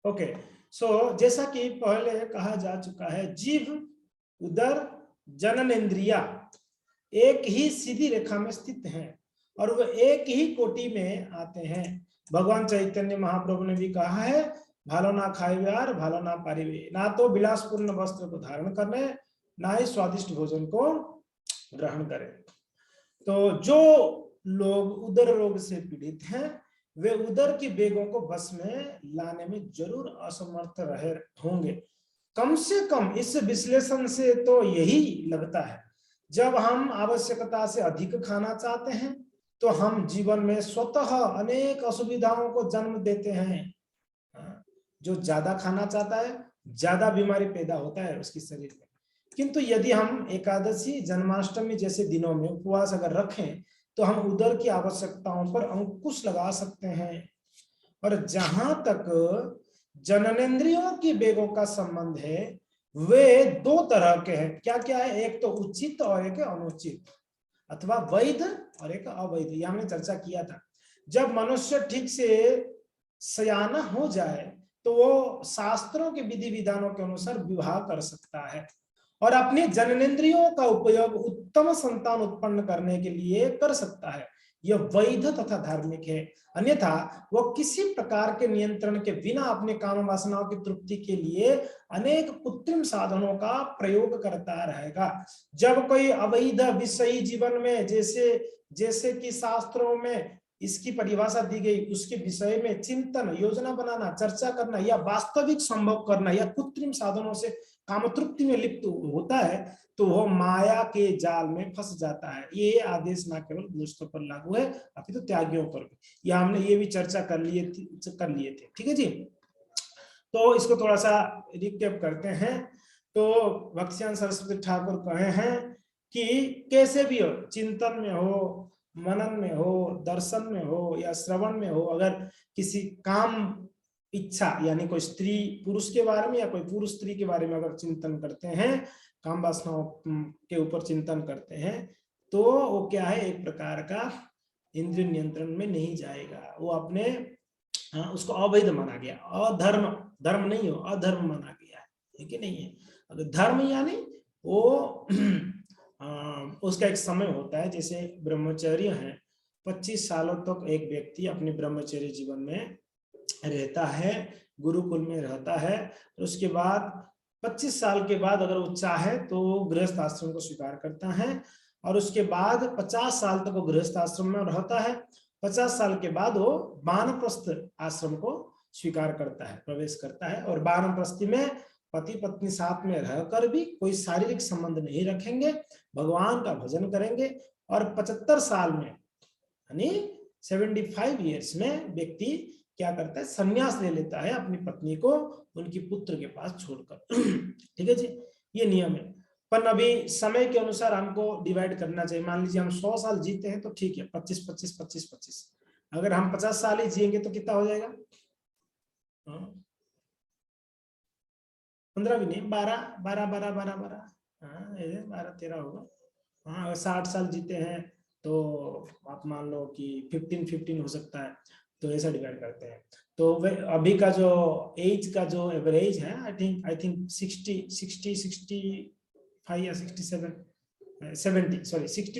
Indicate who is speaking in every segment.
Speaker 1: Okay, सो जैसा कि पहले कहा जा चुका है, जीव, उदर, जननेंद्रिया एक ही सीधी रेखा में स्थित हैं और वह एक ही कोटि में आते हैं। भगवान चैतन्य महाप्रभु ने भी कहा है, भालो ना खाए यार, भालो ना पारिवे, ना तो विलासपूर्ण वस्त्र को धारण करने, ना ही स्वादिष्ट भोजन को ग्रहण करें। तो जो लोग उदर रोग से पीड़ित हैं, वे उदर की वेगों को बस में लाने में जरूर असमर्थ रहे होंगे। कम से कम इस विश्लेषण से तो यही लगता है, जब हम आवश्यकता से अधिक खाना चाहते हैं तो हम जीवन में स्वतः अनेक असुविधाओं को जन्म देते हैं। जो ज्यादा खाना चाहता है, ज्यादा बीमारी पैदा होता है उसके शरीर में। किंतु यदि हम एकादशी, जन्माष्टमी जैसे दिनों में उपवास अगर रखें तो हम उदर की आवश्यकताओं पर अंकुश लगा सकते हैं। और जहां तक जननेंद्रियों की वेगों का संबंध है, वे दो तरह के हैं। क्या क्या है? एक तो उचित और एक अनुचित, अथवा वैध और एक अवैध। यह हमने चर्चा किया था। जब मनुष्य ठीक से सयाना हो जाए तो वो शास्त्रों के विधि विधानों के अनुसार विवाह कर सकता है और अपनी जननेंद्रियों का उपयोग उत्तम संतान उत्पन्न करने के लिए कर सकता है। यह वैध तथा धार्मिक है। अन्यथा वह किसी प्रकार के नियंत्रण के बिना अपने काम वासनाओं की तृप्ति के लिए अनेक कृत्रिम साधनों का प्रयोग करता रहेगा। जब कोई अवैध विषयी जीवन में, जैसे कि शास्त्रों में इसकी परिभाषा दी गई, उसके विषय में चिंतन, योजना बनाना, चर्चा करना या वास्तविक संभव करना या कृत्रिम साधनों से काम तृप्ति में लिप्त होता है, तो वह माया के जाल में फंस जाता है। ये आदेश न केवल गृहस्थों पर लागू है, अपितु त्यागियों पर भी। या हमने ये भी चर्चा कर लिए थे। ठीक है जी। तो इसको थोड़ा सा रिकैप करते हैं। तो भक्तियान सरस्वती ठाकुर कहे हैं कि कैसे भी हो, चिंतन में हो, मनन में हो, दर्शन में हो या श्रवण में हो, अगर किसी काम इच्छा, यानी कोई स्त्री पुरुष के बारे में या कोई पुरुष स्त्री के बारे में अगर चिंतन करते हैं, काम वासनाओं के ऊपर चिंतन करते हैं, तो वो क्या है, एक प्रकार का इंद्रिय नियंत्रण में नहीं जाएगा। वो अपने उसको अवैध माना गया, अधर्म, धर्म नहीं हो, अधर्म माना गया है कि नहीं है। अगर धर्म यानी वो उसका एक समय होता है। जैसे ब्रह्मचर्य है, 25 सालों तक एक व्यक्ति अपने ब्रह्मचर्य जीवन में रहता है, गुरुकुल में रहता है। उसके बाद 25 साल के बाद अगर वो चाहे तो गृहस्थ आश्रम को स्वीकार करता है, और उसके बाद 50 साल तक वो गृहस्थ आश्रम में रहता है। 50 साल के बाद वो वानप्रस्थ आश्रम को स्वीकार करता है, प्रवेश करता है। और वानप्रस्थी में पति पत्नी साथ में रहकर भी कोई शारीरिक संबंध नहीं रखेंगे, भगवान का भजन करेंगे। और 75 साल में, यानी 75 ईयर्स में व्यक्ति क्या करता है, संन्यास ले लेता है अपनी पत्नी को उनकी पुत्र के पास छोड़कर। ठीक है जी, ये नियम है। पर अभी समय के अनुसार हमको डिवाइड करना चाहिए। मान लीजिए हम 100 साल जीते हैं तो ठीक है, 25-25-25-25। अगर हम 50 साल ही जिएंगे तो कितना हो जाएगा? 15 भी नहीं, 12-13 होगा। हाँ, अगर 60 साल जीते हैं तो आप मान लो कि 15-15 हो सकता है। तो ऐसा डिवाइड करते हैं। तो अभी का जो एज का जो एवरेज है, आई थिंक 65 या 60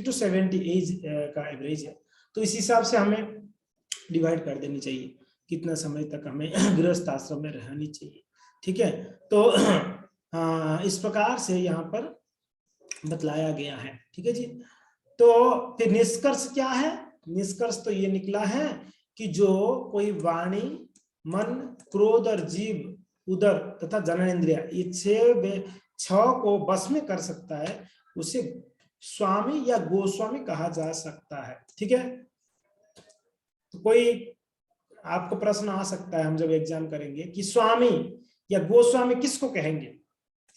Speaker 1: to 70 एज का एवरेज है। तो इस हिसाब से हमें डिवाइड कर देनी चाहिए कितना समय तक हमें गृहस्थ आश्रम में रहनी चाहिए। ठीक है, तो इस प्रकार से यहाँ पर बतलाया गया है। ठीक है जी। तो फिर निष्कर्ष क्या है? निष्कर्ष तो ये निकला है कि जो कोई वाणी, मन, क्रोध और जीव, उदर तथा जननेंद्रिय, ये 6 को बस में कर सकता है, उसे स्वामी या गोस्वामी कहा जा सकता है। ठीक है। तो कोई आपको प्रश्न आ सकता है, हम जब एग्जाम करेंगे, कि स्वामी या गोस्वामी किसको कहेंगे,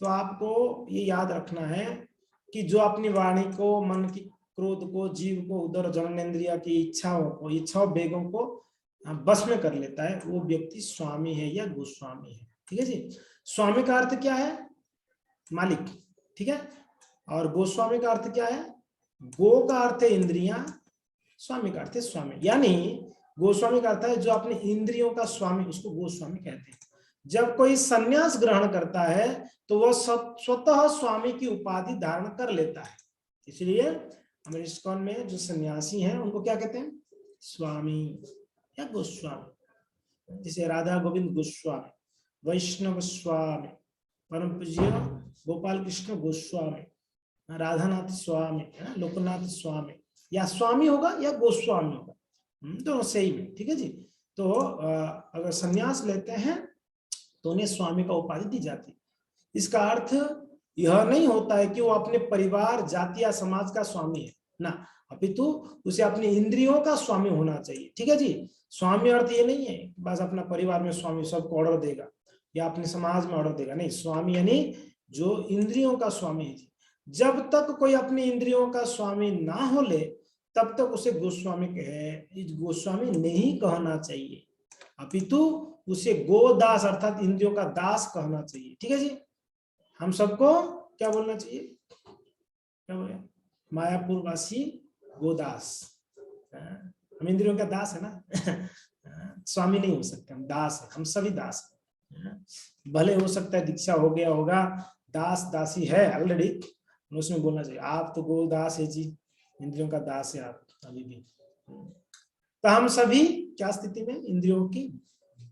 Speaker 1: तो आपको ये याद रखना है कि जो अपनी वाणी को, मन की, क्रोध को, जीव को, उदर, जननेंद्रिय की इच्छाओं को, इच्छा वेगों को बस में कर लेता है, वो व्यक्ति स्वामी है या गोस्वामी है। ठीक है जी। स्वामी का अर्थ क्या है? मालिक। ठीक है। और गोस्वामी का अर्थ क्या है? गो का अर्थ है इंद्रियां, स्वामी का अर्थ है स्वामी। यानी गोस्वामी का अर्थ है जो अपने इंद्रियों का स्वामी, उसको गोस्वामी कहते हैं। जब कोई संन्यास ग्रहण करता है तो वह स्वतः स्वामी की उपाधि धारण कर लेता है। इसलिए हमारे इस्कॉन में जो सन्यासी हैं उनको क्या कहते हैं? स्वामी या गोस्वामी। जैसे राधा गोविंद गोस्वामी, वैष्णव स्वामी, परम पूज्य गोपाल कृष्ण गोस्वामी, राधानाथ स्वामी, लोकनाथ स्वामी, या स्वामी होगा या गोस्वामी होगा, दोनों सही में। ठीक है जी। तो अगर संन्यास लेते हैं तो उन्हें स्वामी का उपाधि दी जाती है। इसका अर्थ यह नहीं होता है कि वो अपने परिवार, जाति या समाज का स्वामी है ना, अपितु उसे अपनी इंद्रियों का स्वामी होना चाहिए। ठीक है जी। स्वामी अर्थ ये नहीं है बस अपना परिवार में स्वामी सबको ऑर्डर देगा या अपने समाज में ऑर्डर देगा, नहीं। स्वामी यानी जो इंद्रियों का स्वामी है। जब तक कोई अपनी इंद्रियों का स्वामी ना हो ले तब तक उसे गोस्वामी कहे, गोस्वामी नहीं कहना चाहिए, अपितु उसे गोदास अर्थात इंद्रियों का दास कहना चाहिए। ठीक है जी। हम सबको क्या बोलना चाहिए? क्या बोले? मायापुर वासी गोदास। हम इंद्रियों का दास है ना। स्वामी नहीं हो सकते, हम दास है, हम सभी दास है। भले हो सकता है दीक्षा हो गया होगा, दास दासी है ऑलरेडी, उसमें बोलना चाहिए आप तो गोदास है जी, इंद्रियों का दास है आप अभी भी। तो हम सभी क्या स्थिति में? इंद्रियों की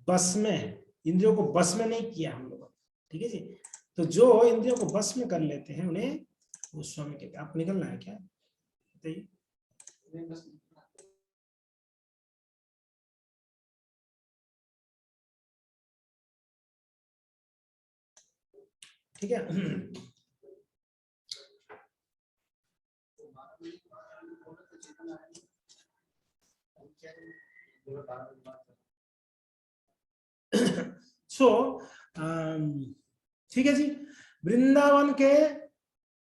Speaker 1: बस में है, इंद्रियों को बस में नहीं किया हम लोगों। ठीक है जी। तो जो इंद्रियों को बस में कर लेते हैं उन्हें गोस्वामी कहते हैं। आप निकलना है क्या? बताइए। ठीक है। सो ठीक है जी। वृंदावन के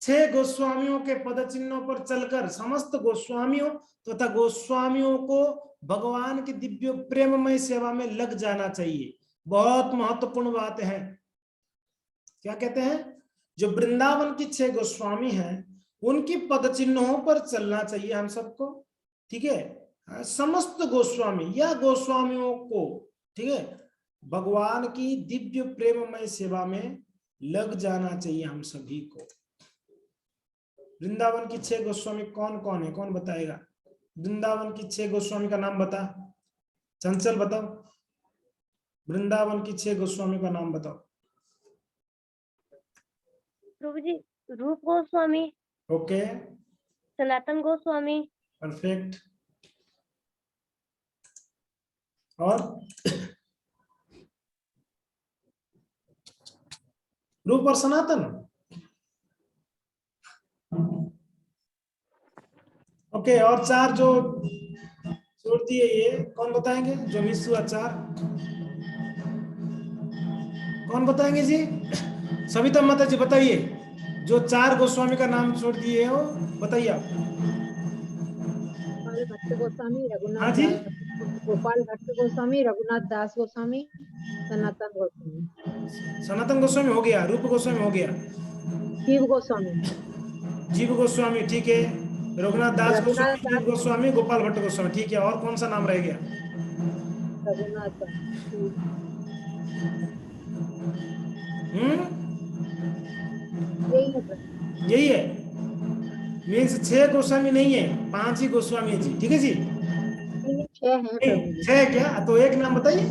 Speaker 1: 6 गोस्वामियों के पद चिन्हों पर चलकर समस्त गोस्वामियों तथा गोस्वामियों को भगवान की दिव्य प्रेममय सेवा में लग जाना चाहिए। बहुत महत्वपूर्ण बात है। क्या कहते हैं? जो वृंदावन की 6 गोस्वामी हैं उनकी पद चिन्हों पर चलना चाहिए हम सबको। ठीक है। समस्त गोस्वामी या गोस्वामियों को, ठीक है, भगवान की दिव्य प्रेममय सेवा में लग जाना चाहिए हम सभी को। वृंदावन की 6 गोस्वामी कौन कौन है? कौन बताएगा? वृंदावन की 6 गोस्वामी का नाम बता। चंचल बताओ, वृंदावन की 6 गोस्वामी का नाम बताओ।
Speaker 2: प्रभु जी, रूप गोस्वामी,
Speaker 1: ओके,
Speaker 2: सनातन गोस्वामी,
Speaker 1: परफेक्ट। और रूप और सनातन। ओके, और 4 जो छोड़ दिए ये कौन बताएंगे? जो मिस हुआ 4 कौन बताएंगे जी? सविता माता जी बताइए, जो 4 गोस्वामी का नाम छोड़ दिए हो बताइए आप।
Speaker 3: गोपाल भट्ट गोस्वामी,
Speaker 1: हाँ
Speaker 3: रघुनाथ
Speaker 1: जी,
Speaker 3: दास, गोपाल भट्ट गोस्वामी, रघुनाथ दास गोस्वामी, सनातन गोस्वामी,
Speaker 1: सनातन गोस्वामी हो गया, रूप गोस्वामी हो गया,
Speaker 3: जीव गोस्वामी,
Speaker 1: जीव गोस्वामी ठीक है, रघुनाथ दास
Speaker 3: रघुनाथ
Speaker 1: गोस्वामी,
Speaker 3: दास,
Speaker 1: जीव गोस्वामी, गोपाल भट्ट गोस्वामी ठीक है। और कौन सा नाम रह गया?
Speaker 3: रघुनाथ दास। यही है सर।
Speaker 1: यही है। मीन्स 6 गोस्वामी नहीं है, 5 ही गोस्वामी है जी। ठीक है जी।
Speaker 3: नहीं, 6 हैं प्रभु
Speaker 1: नहीं
Speaker 3: जी।
Speaker 1: 6 क्या? तो एक नाम बताइए।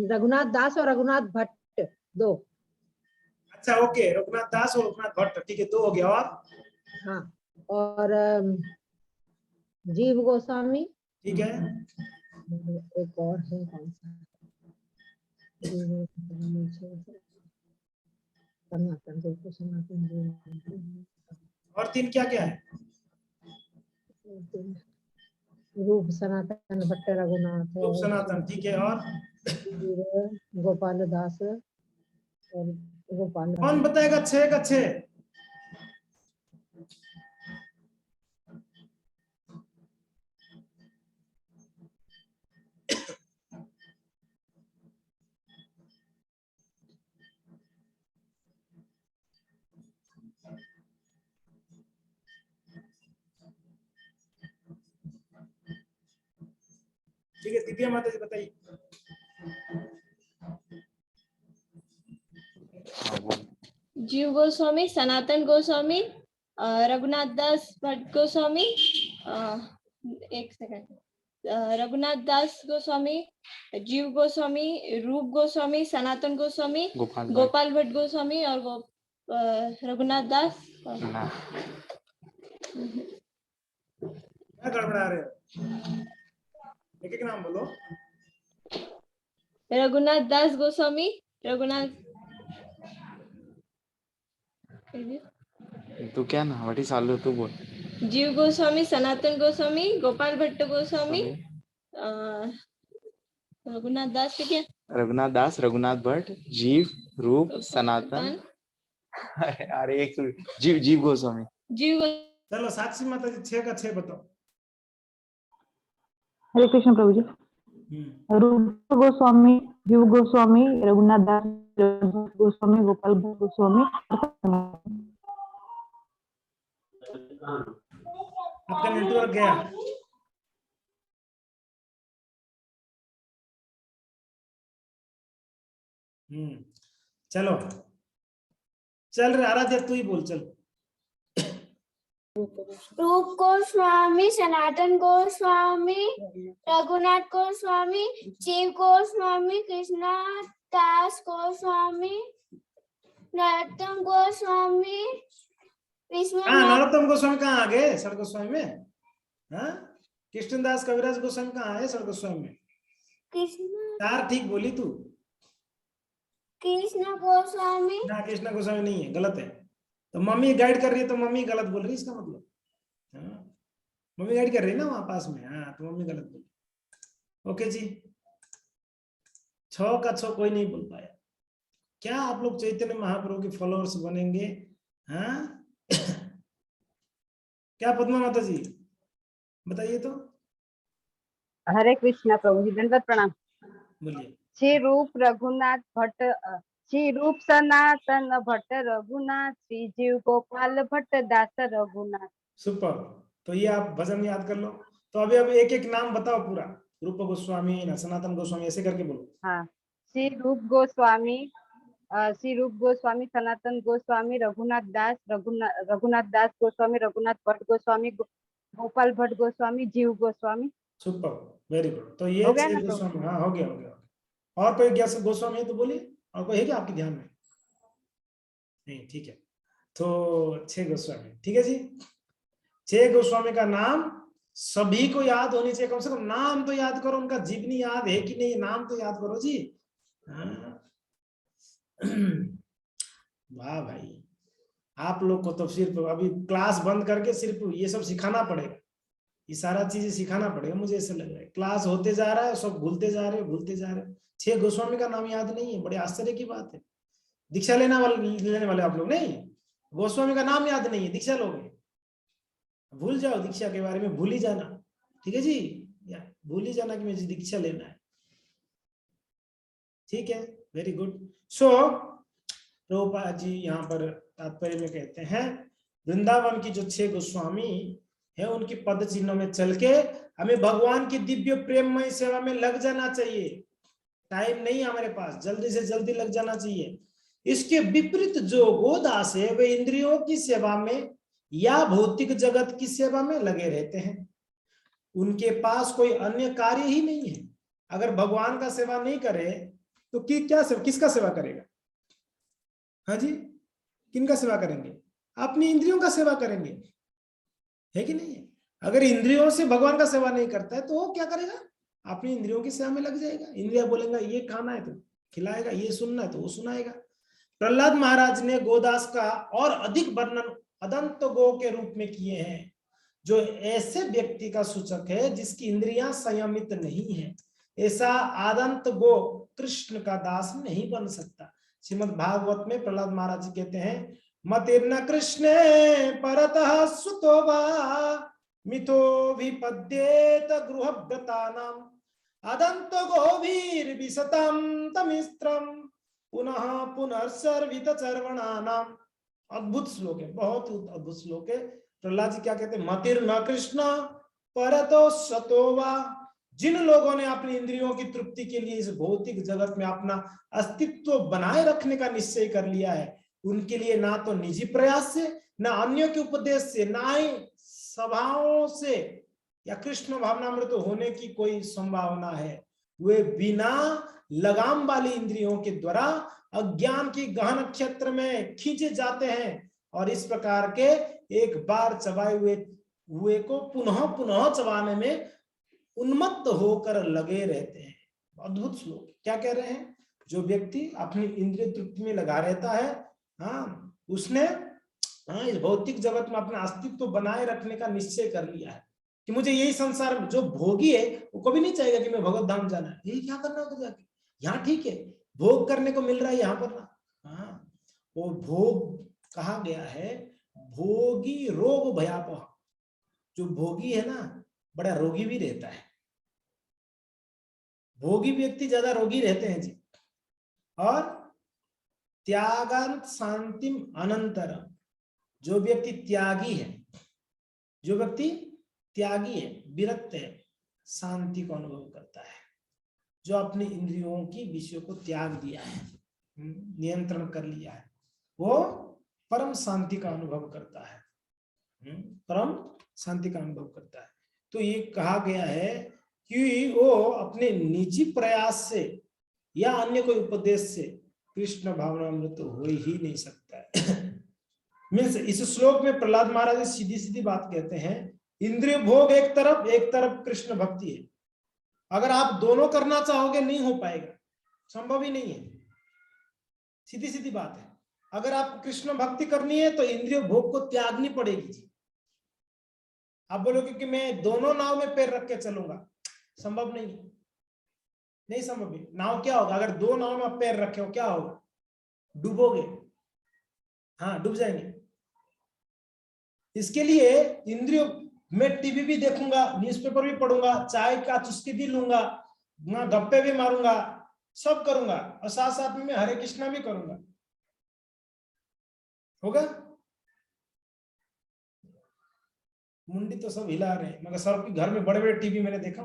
Speaker 3: रघुनाथ दास और रघुनाथ भट्ट 2।
Speaker 1: अच्छा ओके, रघुनाथ दास और रघुनाथ भट्ट ठीक है, 2 हो गया। और
Speaker 3: हाँ, और जीव गोस्वामी,
Speaker 1: ठीक है,
Speaker 3: एक और है कौन सा? जीव गोस्वामी, सनातन को सनातन,
Speaker 1: और 3 क्या क्या है?
Speaker 3: रूप सनातन भट्ट रघुनाथ,
Speaker 1: रूप सनातन ठीक है। और
Speaker 3: गोपाल दास और गोपाल।
Speaker 1: कौन बताएगा 6 का 6? ठीक है, दिव्या माता जी बताइए।
Speaker 4: जीव गोस्वामी, सनातन गोस्वामी, रघुनाथ दास भट्ट गोस्वामी, एक सेकंड, रघुनाथ दास गोस्वामी, जीव गोस्वामी, रूप गोस्वामी, सनातन गोस्वामी, गोपाल भट्ट गोस्वामी और रघुनाथ दास।
Speaker 1: क्या गड़बड़ा रहे हो? एक एक नाम बोलो।
Speaker 4: रघुनाथ दास गोस्वामी, रघुनाथ,
Speaker 5: तू क्या ना वाटी चालू तू बोल।
Speaker 4: जीव गोस्वामी, सनातन गोस्वामी, गोपाल भट्ट गोस्वामी, रघुनाथ दास क्या?
Speaker 5: रघुनाथ दास, रघुनाथ भट्ट, जीव, रूप, सनातन, अरे एक जीव, जीव गोस्वामी।
Speaker 4: जीव।
Speaker 1: चलो साक्षी माता जी 6 का 6 बताओ।
Speaker 6: हरे कृष्ण प्रभु जी। रूप गोस्वामी, जीव गोस्वामी, रघुनाथ दास गोस्वामी, गोपाल भट्ट गोस्वामी।
Speaker 1: आपका नेटवर्क गया। चलो चल रहे आराध्या, तू ही बोल चल।
Speaker 7: रूप गोस्वामी, सनातन गोस्वामी, रघुनाथ गोस्वामी, जीव गोस्वामी, कृष्णा दास गोस्वामी, नरोत्तम गोस्वामी,
Speaker 1: नरोत्तम गोस्वामी कहाँ आ गए? सड़ गोस्वामी में। हाँ, कृष्णदास कविराज गोस्वामी कहाँ आए सड़ गोस्वामी में? चार ठीक बोली तू।
Speaker 7: कृष्ण गोस्वामी
Speaker 1: ना, कृष्ण गोस्वामी नहीं है, गलत है। तो मम्मी गाइड कर रही है तो मम्मी गलत बोल रही है, इसका मतलब। हाँ, मम्मी गाइड कर रही है ना वहां पास में। हाँ, तो मम्मी गलत बोल। ओके जी, 6 का 6 कोई नहीं बोल पाया। क्या आप लोग चैतन्य महाप्रभु के फॉलोअर्स बनेंगे? हाँ क्या पद्मा माता जी बताइए तो।
Speaker 3: हरे कृष्णा प्रभु जी, दंडवत प्रणाम।
Speaker 1: बोलिए।
Speaker 3: श्री रूप रघुनाथ भट्ट, श्री रूप सनातन भट्ट रघुनाथ, श्री जीव गोपाल भट्ट दास रघुनाथ।
Speaker 1: सुपर। तो ये आप भजन याद कर लो। तो अभी अब एक एक नाम बताओ पूरा। रूप गोस्वामी, सनातन गोस्वामी, ऐसे करके बोलो।
Speaker 3: हाँ, श्री रूप गोस्वामी, श्री रूप गोस्वामी, सनातन गोस्वामी, रघुनाथ दास गोस्वामी, रघुनाथ भट्ट गोस्वामी, गोपाल भट्ट गोस्वामी, जीव गोस्वामी।
Speaker 1: Super, very good. तो ये
Speaker 3: हो गया
Speaker 1: 6
Speaker 3: ना?
Speaker 1: गोस्वामी। हाँ, हो गया हो गया। और कोई गोस्वामी है तो बोलिए। और कोई है क्या आपके ध्यान में? नहीं, ठीक है। तो 6 गोस्वामी, ठीक है जी। 6 गोस्वामी का नाम सभी को याद होनी चाहिए। कम से कम नाम तो याद करो, उनका जीवनी याद है कि नहीं, नाम तो याद करो जी। हाँ। वाह भाई, आप लोग को तो सिर्फ अभी क्लास बंद करके सिर्फ ये सब सिखाना पड़ेगा। ये सारा चीजें सिखाना पड़ेगा, मुझे ऐसा लग रहा है। क्लास होते जा रहा है, सब भूलते जा रहे हो। 6 गोस्वामी का नाम याद नहीं है, बड़े आश्चर्य की बात है। दीक्षा लेने वाले आप लोग नहीं, गोस्वामी का नाम याद नहीं है, दीक्षा लोगे, भूल जाओ दीक्षा के बारे में, भूल ही जाना। ठीक है जी, भूल ही जाना कि मुझे दीक्षा लेना है। ठीक है, वेरी गुड। सो प्रभुपाद जी यहाँ पर तात्पर्य में कहते हैं, वृंदावन की जो 6 गोस्वामी है, उनकी पद चिन्हों में चल के हमें भगवान की दिव्य प्रेममय सेवा में लग जाना चाहिए। टाइम नहीं है हमारे पास, जल्दी से जल्दी लग जाना चाहिए। इसके विपरीत जो गोदास है, वे इंद्रियों की सेवा में या भौतिक जगत की सेवा में लगे रहते हैं। उनके पास कोई अन्य कार्य ही नहीं है। अगर भगवान का सेवा नहीं करे तो किसका सेवा करेगा? हाँ जी, किनका सेवा करेंगे? अपनी इंद्रियों का सेवा करेंगे, है कि नहीं? अगर इंद्रियों से भगवान का सेवा नहीं करता है तो वो क्या करेगा? अपनी इंद्रियों की सेवा में लग जाएगा। इंद्रिया बोलेगा ये खाना है तो खिलाएगा, ये सुनना है तो वो सुनाएगा। प्रहलाद महाराज ने गोदास का और अधिक वर्णन अदंत गो के रूप में किए हैं, जो ऐसे व्यक्ति का सूचक है जिसकी इंद्रियां संयमित नहीं है। ऐसा आदंत गो कृष्ण का दास नहीं बन सकता। श्रीमद् भागवत में प्रहलाद महाराज जी कहते हैं, मतिर्न कृष्णे परतः सुतो वा मितो विपद्येत गृहव्रतानाम अदंत गोवीर विशतम तमिस्त्रम पुनः पुनर्सर्वित चर्वणानाम। अद्भुत श्लोक है, बहुत अद्भुत श्लोक है। प्रहलाद जी क्या कहते हैं? मतिर्न कृष्ण परतो सतो वा, जिन लोगों ने अपनी इंद्रियों की तृप्ति के लिए इस भौतिक जगत में अपना अस्तित्व बनाए रखने का निश्चय कर लिया है, उनके लिए ना तो निजी प्रयास से, ना अन्यों के उपदेश से, ना ही सभाओं से या कृष्ण भावनामृत होने की कोई संभावना है। वे बिना लगाम वाली इंद्रियों के द्वारा अज्ञान की गहन क्षेत्र में खींचे जाते हैं और इस प्रकार के एक बार चबाए हुए को पुनः पुनः चबाने में उन्मत्त होकर लगे रहते हैं। अद्भुत श्लोक। क्या कह रहे हैं? जो व्यक्ति अपनी इंद्रिय तृप्ति में लगा रहता है, उसने इस भौतिक जगत में अपना अस्तित्व बनाए रखने का निश्चय कर लिया है कि मुझे यही संसार में, जो भोगी है वो कभी नहीं चाहेगा कि मैं भगवत धाम जाना है। यही क्या करना होगा जाके, यहाँ ठीक है, भोग करने को मिल रहा है यहाँ पर ना। वो भोग कहा गया है, भोगी रोग भयापह। जो भोगी है ना, बड़ा रोगी भी रहता है। भोगी व्यक्ति ज्यादा रोगी रहते हैं जी। और त्यागांत शांतिम अनंतरम, जो व्यक्ति त्यागी है, जो व्यक्ति त्यागी है, विरक्त है, शांति को अनुभव करता है। जो अपनी इंद्रियों की विषयों को त्याग दिया है, नियंत्रण कर लिया है, वो परम शांति का अनुभव करता है। परम शांति का अनुभव करता है। तो ये कहा गया है कि वो अपने निजी प्रयास से या अन्य कोई उपदेश से कृष्ण भावनामृत तो हो ही नहीं सकता है। मीन्स इस श्लोक में प्रहलाद महाराज सीधी सीधी बात कहते हैं, इंद्रिय भोग एक तरफ कृष्ण भक्ति है। अगर आप दोनों करना चाहोगे नहीं हो पाएगा, संभव ही नहीं है। सीधी सीधी बात है। अगर आप कृष्ण भक्ति करनी है तो इंद्रिय भोग को त्यागनी पड़ेगी जी। आप बोलोगे कि मैं दोनों नाव में पैर रख के चलूंगा, संभव नहीं है, नहीं संभव है। नाव क्या होगा? अगर दो नाव में आप पैर रखे हो क्या होगा? डूबोगे, डूब जाएंगे। इसके लिए इंद्रियों, मैं टीवी भी देखूंगा, न्यूज़पेपर भी पढ़ूंगा, चाय का चुस्की भी लूंगा, गप्पे भी मारूंगा, सब करूंगा और साथ साथ में मैं हरे कृष्णा भी करूंगा, होगा? मुंडी तो सब हिला रहे हैं, मगर सबके घर में बड़े बड़े टीवी मैंने देखा,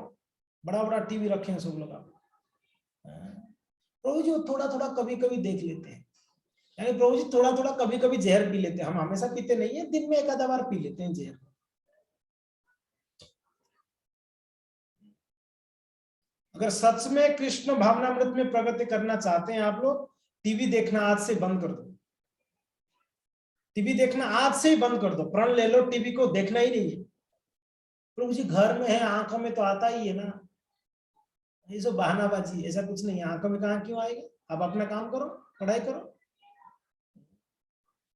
Speaker 1: बड़ा बड़ा टीवी रखे हैं सब लोग। आप प्रभु जी थोड़ा थोड़ा कभी कभी देख लेते हैं, यानी प्रभु जी थोड़ा थोड़ा कभी कभी जहर पी लेते हैं। हम हमेशा पीते नहीं है, दिन में एक आधा बार पी लेते हैं जहर। अगर सच में कृष्ण भावनामृत में प्रगति करना चाहते हैं आप लोग, टीवी देखना आज से बंद कर दो। टीवी देखना आज से ही बंद कर दो, प्रण ले लो, टीवी को देखना ही नहीं है। प्रभु जी घर में है, आंखों में तो आता ही है ना, ये सब बहानाबाजी, ऐसा कुछ नहीं है। आंखों में कहाँ क्यों आएगा? आप अपना काम करो, पढ़ाई करो।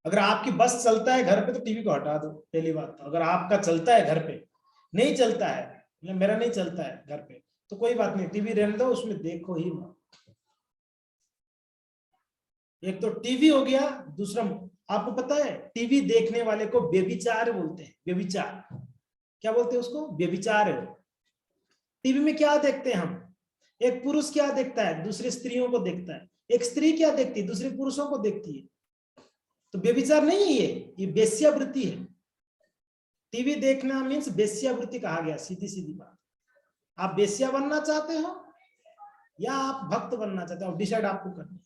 Speaker 1: अगर आपकी बस चलता है घर पे तो टीवी को हटा दो, पहली बात। तो अगर आपका चलता है घर पे, नहीं चलता है, मतलब मेरा नहीं चलता है घर पे, तो कोई बात नहीं, टीवी रहने दो, उसमें देखो ही मत। एक तो टीवी हो गया, दूसरा आपको पता है टीवी देखने वाले को व्यभिचार बोलते हैं। व्यभिचार क्या बोलते हैं उसको? व्यभिचार है। टीवी में क्या देखते हैं हम? एक पुरुष क्या देखता है? दूसरी स्त्रियों को देखता है। एक स्त्री क्या देखती है? दूसरे पुरुषों को देखती है। तो व्यभिचार नहीं है ये वेश्यावृत्ति है। टीवी देखना मीन्स वेश्यावृत्ति कहा गया, सीधी सीधी बात। आप वेश्या बनना चाहते हो या आप भक्त बनना चाहते हो, डिसाइड आपको करना है।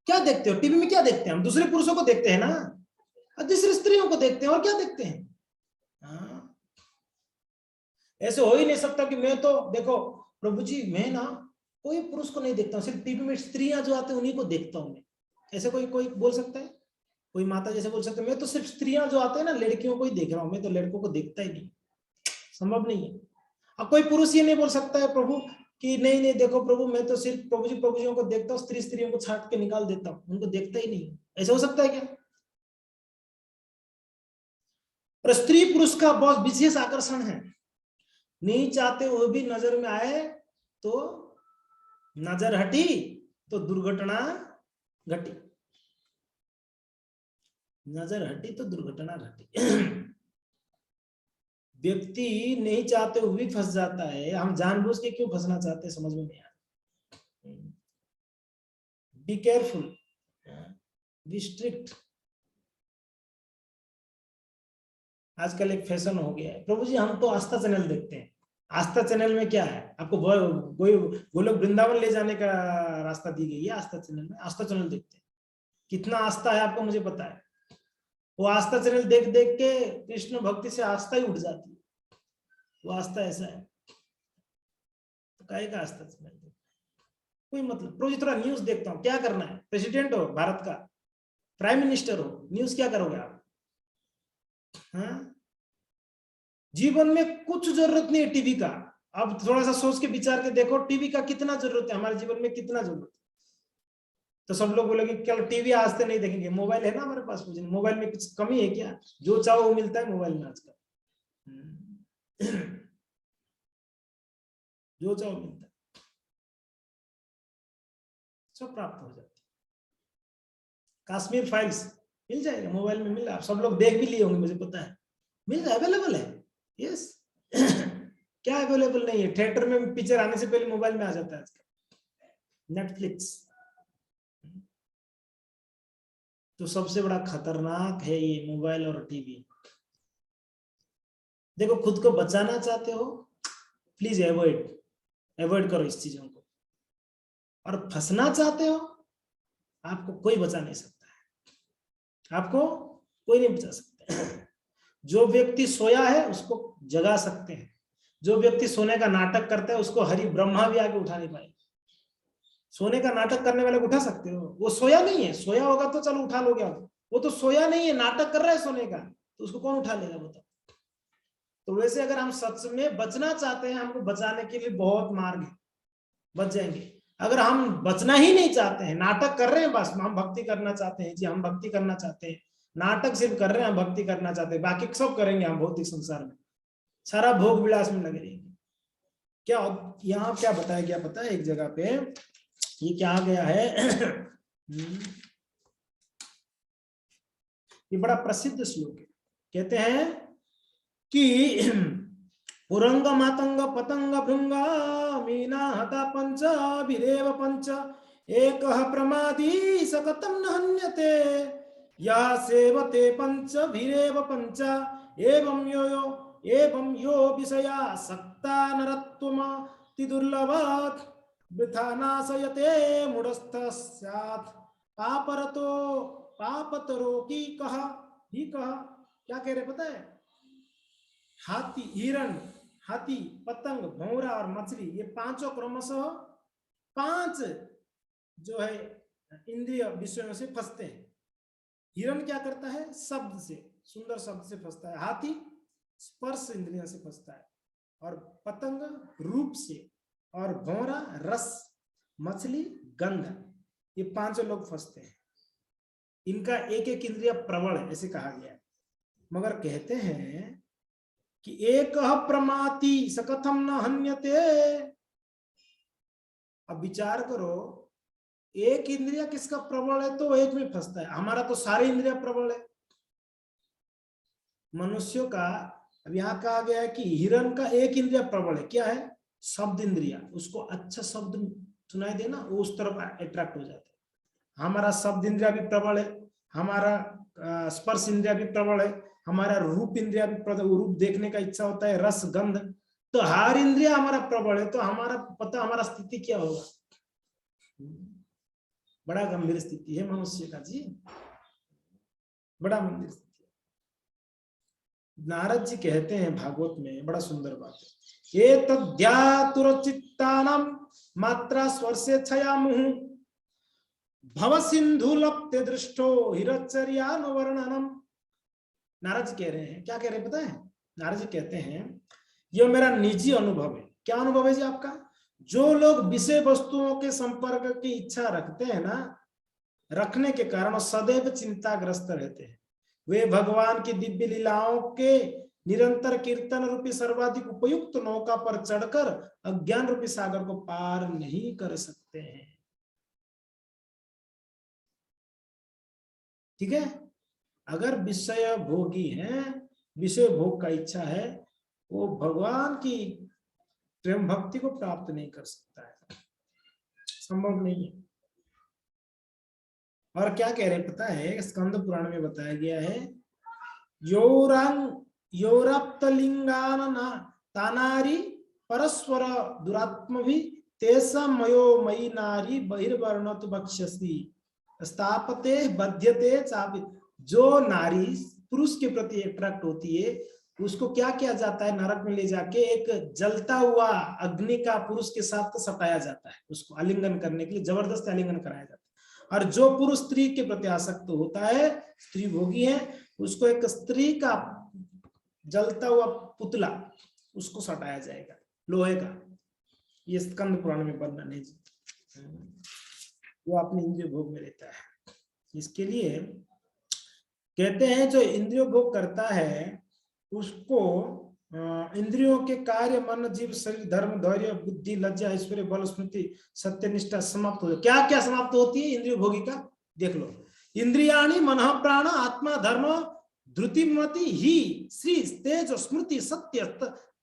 Speaker 1: क्या देखते हो टीवी में? क्या देखते हैं हम? दूसरे पुरुषों को देखते हैं ना, और दूसरी स्त्रियों को देखते हैं, और क्या देखते हैं? ऐसे हो ही नहीं सकता कि मैं तो देखो प्रभु जी मैं ना कोई पुरुष को नहीं देखता हूँ, सिर्फ टीवी में स्त्रियां जो आते हैं उन्हीं को देखता हूं मैं। ऐसे कोई बोल सकता है? कोई माता जैसे बोल सकते हैं मैं तो सिर्फ स्त्रियां जो आते हैं ना लड़कियों को ही देख रहा हूं, मैं तो लड़कों को देखता ही नहीं। संभव नहीं है। अब कोई पुरुष ये नहीं बोल सकता है प्रभु कि नहीं नहीं देखो प्रभु मैं तो सिर्फ प्रभु जियों को देखता हूँ, स्त्रियों को छाट के निकाल देता हूँ, उनको देखता ही नहीं। ऐसा हो सकता है क्या? और स्त्री पुरुष का बहुत विशेष आकर्षण है, नहीं चाहते हुए भी नजर में आए तो नजर हटी तो दुर्घटना घटी, नजर हटी तो दुर्घटना घटी। व्यक्ति नहीं चाहते हुए भी फंस जाता है। हम जानबूझ के क्यों फंसना चाहते हैं समझ में नहीं आता। Be careful, be strict. आजकल एक फैशन हो गया है, प्रभु जी हम तो आस्था चैनल देखते हैं, आस्था चैनल में क्या है? आपको गोलोक वृंदावन ले जाने का रास्ता दी गई है आस्था चैनल में। आस्था चैनल देखते हैं कितना आस्था है आपको, मुझे पता है। वो आस्था चैनल देख देख के कृष्ण भक्ति से आस्था ही उठ जाती है। वो आस्था ऐसा है, तो काहे का आस्था चैनल कोई मतलब। रोज थोड़ा न्यूज देखता हूँ, क्या करना है? प्रेसिडेंट हो भारत का, प्राइम मिनिस्टर हो, न्यूज क्या करोगे आप? हाँ? जीवन में कुछ जरूरत नहीं है टीवी का। अब थोड़ा सा सोच के विचार के देखो, टीवी का कितना जरूरत है हमारे जीवन में, कितना जरूरत है? तो सब लोग बोलेंगे चलो टीवी आज से नहीं देखेंगे, मोबाइल है ना हमारे पास। मोबाइल में कुछ कमी है क्या? जो चाहो वो मिलता है मोबाइल में आजकल। जो चाहो मिलता है, सब प्राप्त हो जाता है। कश्मीर फाइल्स मिल जाएगा मोबाइल में, मिल रहा है। सब लोग देख भी लिए होंगे, मुझे पता है। मिल रहा है, अवेलेबल है। यस क्या अवेलेबल नहीं है? थिएटर में पिक्चर आने से पहले मोबाइल में आ जाता है आजकल, नेटफ्लिक्स। तो सबसे बड़ा खतरनाक है ये मोबाइल और टीवी। देखो, खुद को बचाना चाहते हो, प्लीज अवॉइड करो इस चीजों को। और फंसना चाहते हो, आपको कोई बचा नहीं सकता है। आपको कोई नहीं बचा सकता। जो व्यक्ति सोया है उसको जगा सकते हैं। जो व्यक्ति सोने का नाटक करता है उसको हरि ब्रह्मा भी आके उठा नहीं पाएगा। सोने का नाटक करने वाले को उठा सकते हो, वो सोया नहीं है। सोया होगा तो चलो उठा लोगे आप, वो तो सोया नहीं है, नाटक कर रहा है सोने का, तो उसको कौन उठा लेगा बताओ? तो वैसे अगर हम सच में बचना चाहते हैं, हमको बचाने के लिए बहुत मार्ग है, बच जाएंगे। अगर हम बचना ही नहीं चाहते हैं, नाटक कर रहे हैं बस, हम भक्ति करना चाहते हैं जी, हम भक्ति करना चाहते हैं, नाटक सिर्फ कर रहे हैं, हम भक्ति करना चाहते हैं, बाकी सब करेंगे हम भौतिक संसार में, सारा भोग विलास में लगे रहेंगे। क्या यहाँ क्या बताया गया पता है? एक जगह पे ये क्या आ गया है ये बड़ा प्रसिद्ध श्लोक है। कहते हैं कि पुरंग मातंग पतंग भृंगा मीना हता पंच विरेव पंच एक प्रमादी सकतम न हन्यते या सेवते पंच विरेव पंच एवं यो विषया सक्ता नरत्वमति दुर्लभात् वृथा नाशयते मूढ़स्थ स्यात् पापतरो की कहा ही कहा। क्या कह रहे पता है? हाथी, हिरण, हाथी, पतंग, भौरा और मछली, ये पांचों क्रमशः 5 जो है इंद्रिय विषयों से फंसते हैं। हिरण क्या करता है? शब्द से, सुंदर शब्द से फंसता है। हाथी स्पर्श इंद्रियों से फंसता है, और पतंग रूप से, और भौरा रस, मछली गंध। ये 5 लोग फंसते हैं। इनका एक एक इंद्रिय प्रबल है, ऐसे कहा गया है। मगर कहते हैं कि एक प्रमाति सकथम न हन्यते। अब विचार करो, एक इंद्रिय किसका प्रबल है तो एक में फंसता है। हमारा तो सारे इंद्रिय प्रबल है मनुष्यों का। अब यहाँ कहा गया है कि हिरण का एक इंद्रिय प्रबल है। क्या है? शब्द इंद्रिय। उसको अच्छा शब्द सुनाई देना, वो उस तरफ अट्रैक्ट हो जाता है। हमारा शब्द इंद्रिय भी प्रबल है, हमारा स्पर्श इंद्रिय भी प्रबल है, हमारा रूप इंद्रिय भी प्रबल, रूप देखने का इच्छा होता है, रस गंध। तो हर इंद्रिय हमारा प्रबल है, तो हमारा पता हमारा स्थिति क्या होगा? बड़ा गंभीर स्थिति है मनुष्य का जी, बड़ा गंभीर स्थिति। नारद जी कहते हैं भागवत में, बड़ा सुंदर बात है, ये तद्यातुरचित्तानां मात्रा स्वर्शे छयामुहु भव सिंधु लप्ते दृष्टो हिरचर्यानुवर्णनम। नारद जी कह रहे हैं, क्या कह रहे हैं पता है? नारद जी कहते हैं यह मेरा निजी अनुभव है। क्या अनुभव है जी आपका? जो लोग विषय वस्तुओं के संपर्क की इच्छा रखते हैं ना, रखने के कारण सदैव चिंताग्रस्त रहते हैं। वे भगवान की दिव्य लीलाओं के निरंतर कीर्तन रूपी सर्वाधिक उपयुक्त नौका पर चढ़कर अज्ञान रूपी सागर को पार नहीं कर सकते हैं। ठीक है? अगर विषय भोगी हैं, विषय भोग का इच्छा है, वो भगवान की प्रेम भक्ति को प्राप्त नहीं कर सकता है, संभव नहीं है। और क्या कह रहे पता है? स्कंद पुराण में बताया गया है, योरप्तलिंगान तानारी परस्पर दुरात्म भी तेसा मयो मई नारी बहिर्वर्ण तो बक्षसी स्थापते बध्यते चापि। जो नारी पुरुष के प्रति अट्रैक्ट होती है उसको क्या किया जाता है, नरक में ले जाके एक जलता हुआ अग्नि का पुरुष के साथ सटाया जाता है, उसको आलिंगन करने के लिए जबरदस्त आलिंगन कराया जाता है। और जो पुरुष स्त्री के प्रति आसक्त होता है, स्त्री भोगी है, उसको एक स्त्री का जलता हुआ पुतला उसको सटाया जाएगा लोहे का। ये स्कंद पुराण में वर्णन है, वो अपने इंद्रिय भोग में रहता है। इसके लिए कहते हैं जो इंद्रिय भोग करता है उसको इंद्रियों के कार्य मन जीव शरीर धर्म धैर्य बुद्धि लज्जा ऐश्वर्य बल स्मृति सत्यनिष्ठा समाप्त हो। क्या क्या समाप्त होती है इंद्रिय भोगी का, देख लो। इंद्रियाणि मनः प्राण आत्मा धर्म धृतिमति ही श्री तेज स्मृति सत्य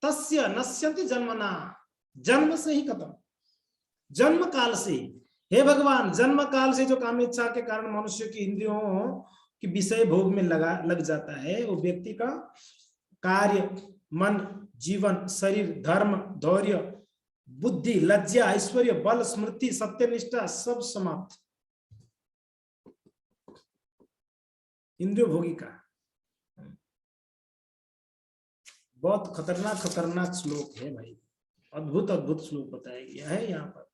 Speaker 1: तस्य नश्यन्ति जन्मना। जन्म से ही खत्म, जन्म काल से ही। हे भगवान, जन्म काल से जो काम इच्छा के कारण मनुष्य की इंद्रियों की विषय भोग में लग जाता है, वो व्यक्ति का कार्य मन जीवन शरीर धर्म धैर्य बुद्धि लज्जा ऐश्वर्य बल स्मृति सत्यनिष्ठा सब समाप्त। इंद्रिय भोगी का बहुत खतरनाक खतरनाक श्लोक है भाई, अद्भुत अद्भुत श्लोक बताया गया है यहाँ पर।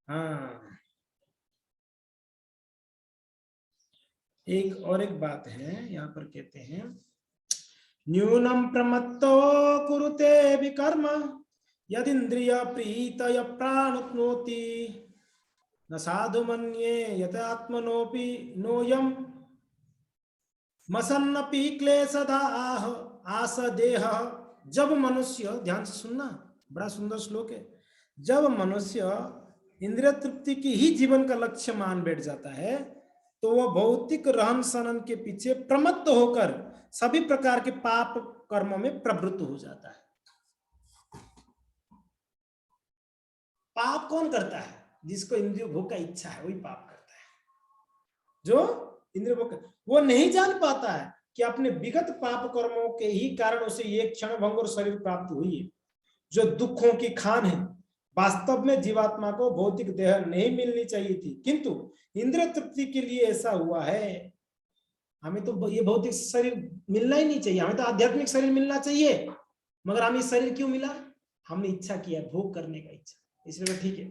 Speaker 1: हाँ, एक बात है यहाँ पर कहते हैं, न्यूनम प्रमत्तो कुरुते विकर्म यदिन्द्रिय प्रीतय प्राणुप्नोति न साधु मन्ये यत आत्मनोपि नोयम मसन्नपि क्लेशदा आस देह। जब मनुष्य, ध्यान से सुनना, बड़ा सुंदर श्लोक है, जब मनुष्य इंद्रिय तृप्ति की ही जीवन का लक्ष्य मान बैठ जाता है तो वह भौतिक रहन सहन के पीछे प्रमत्त होकर सभी प्रकार के पाप कर्मों में प्रवृत्त हो जाता है। पाप कौन करता है? जिसको इंद्रिय भोग का इच्छा है वही पाप करता है। जो इंद्रिय भोग, वो नहीं जान पाता है कि अपने विगत पाप कर्मों के ही कारण उसे ये क्षण भंग और शरीर प्राप्त हुई है जो दुखों की खान है। वास्तव में जीवात्मा को भौतिक देह नहीं मिलनी चाहिए थी, किंतु इंद्रिय तृप्ति के लिए ऐसा हुआ है। हमें तो ये भौतिक शरीर मिलना ही नहीं चाहिए, हमें तो आध्यात्मिक शरीर मिलना चाहिए, मगर हमें शरीर क्यों मिला? हमने इच्छा किया, भोग करने का इच्छा, इसलिए ठीक है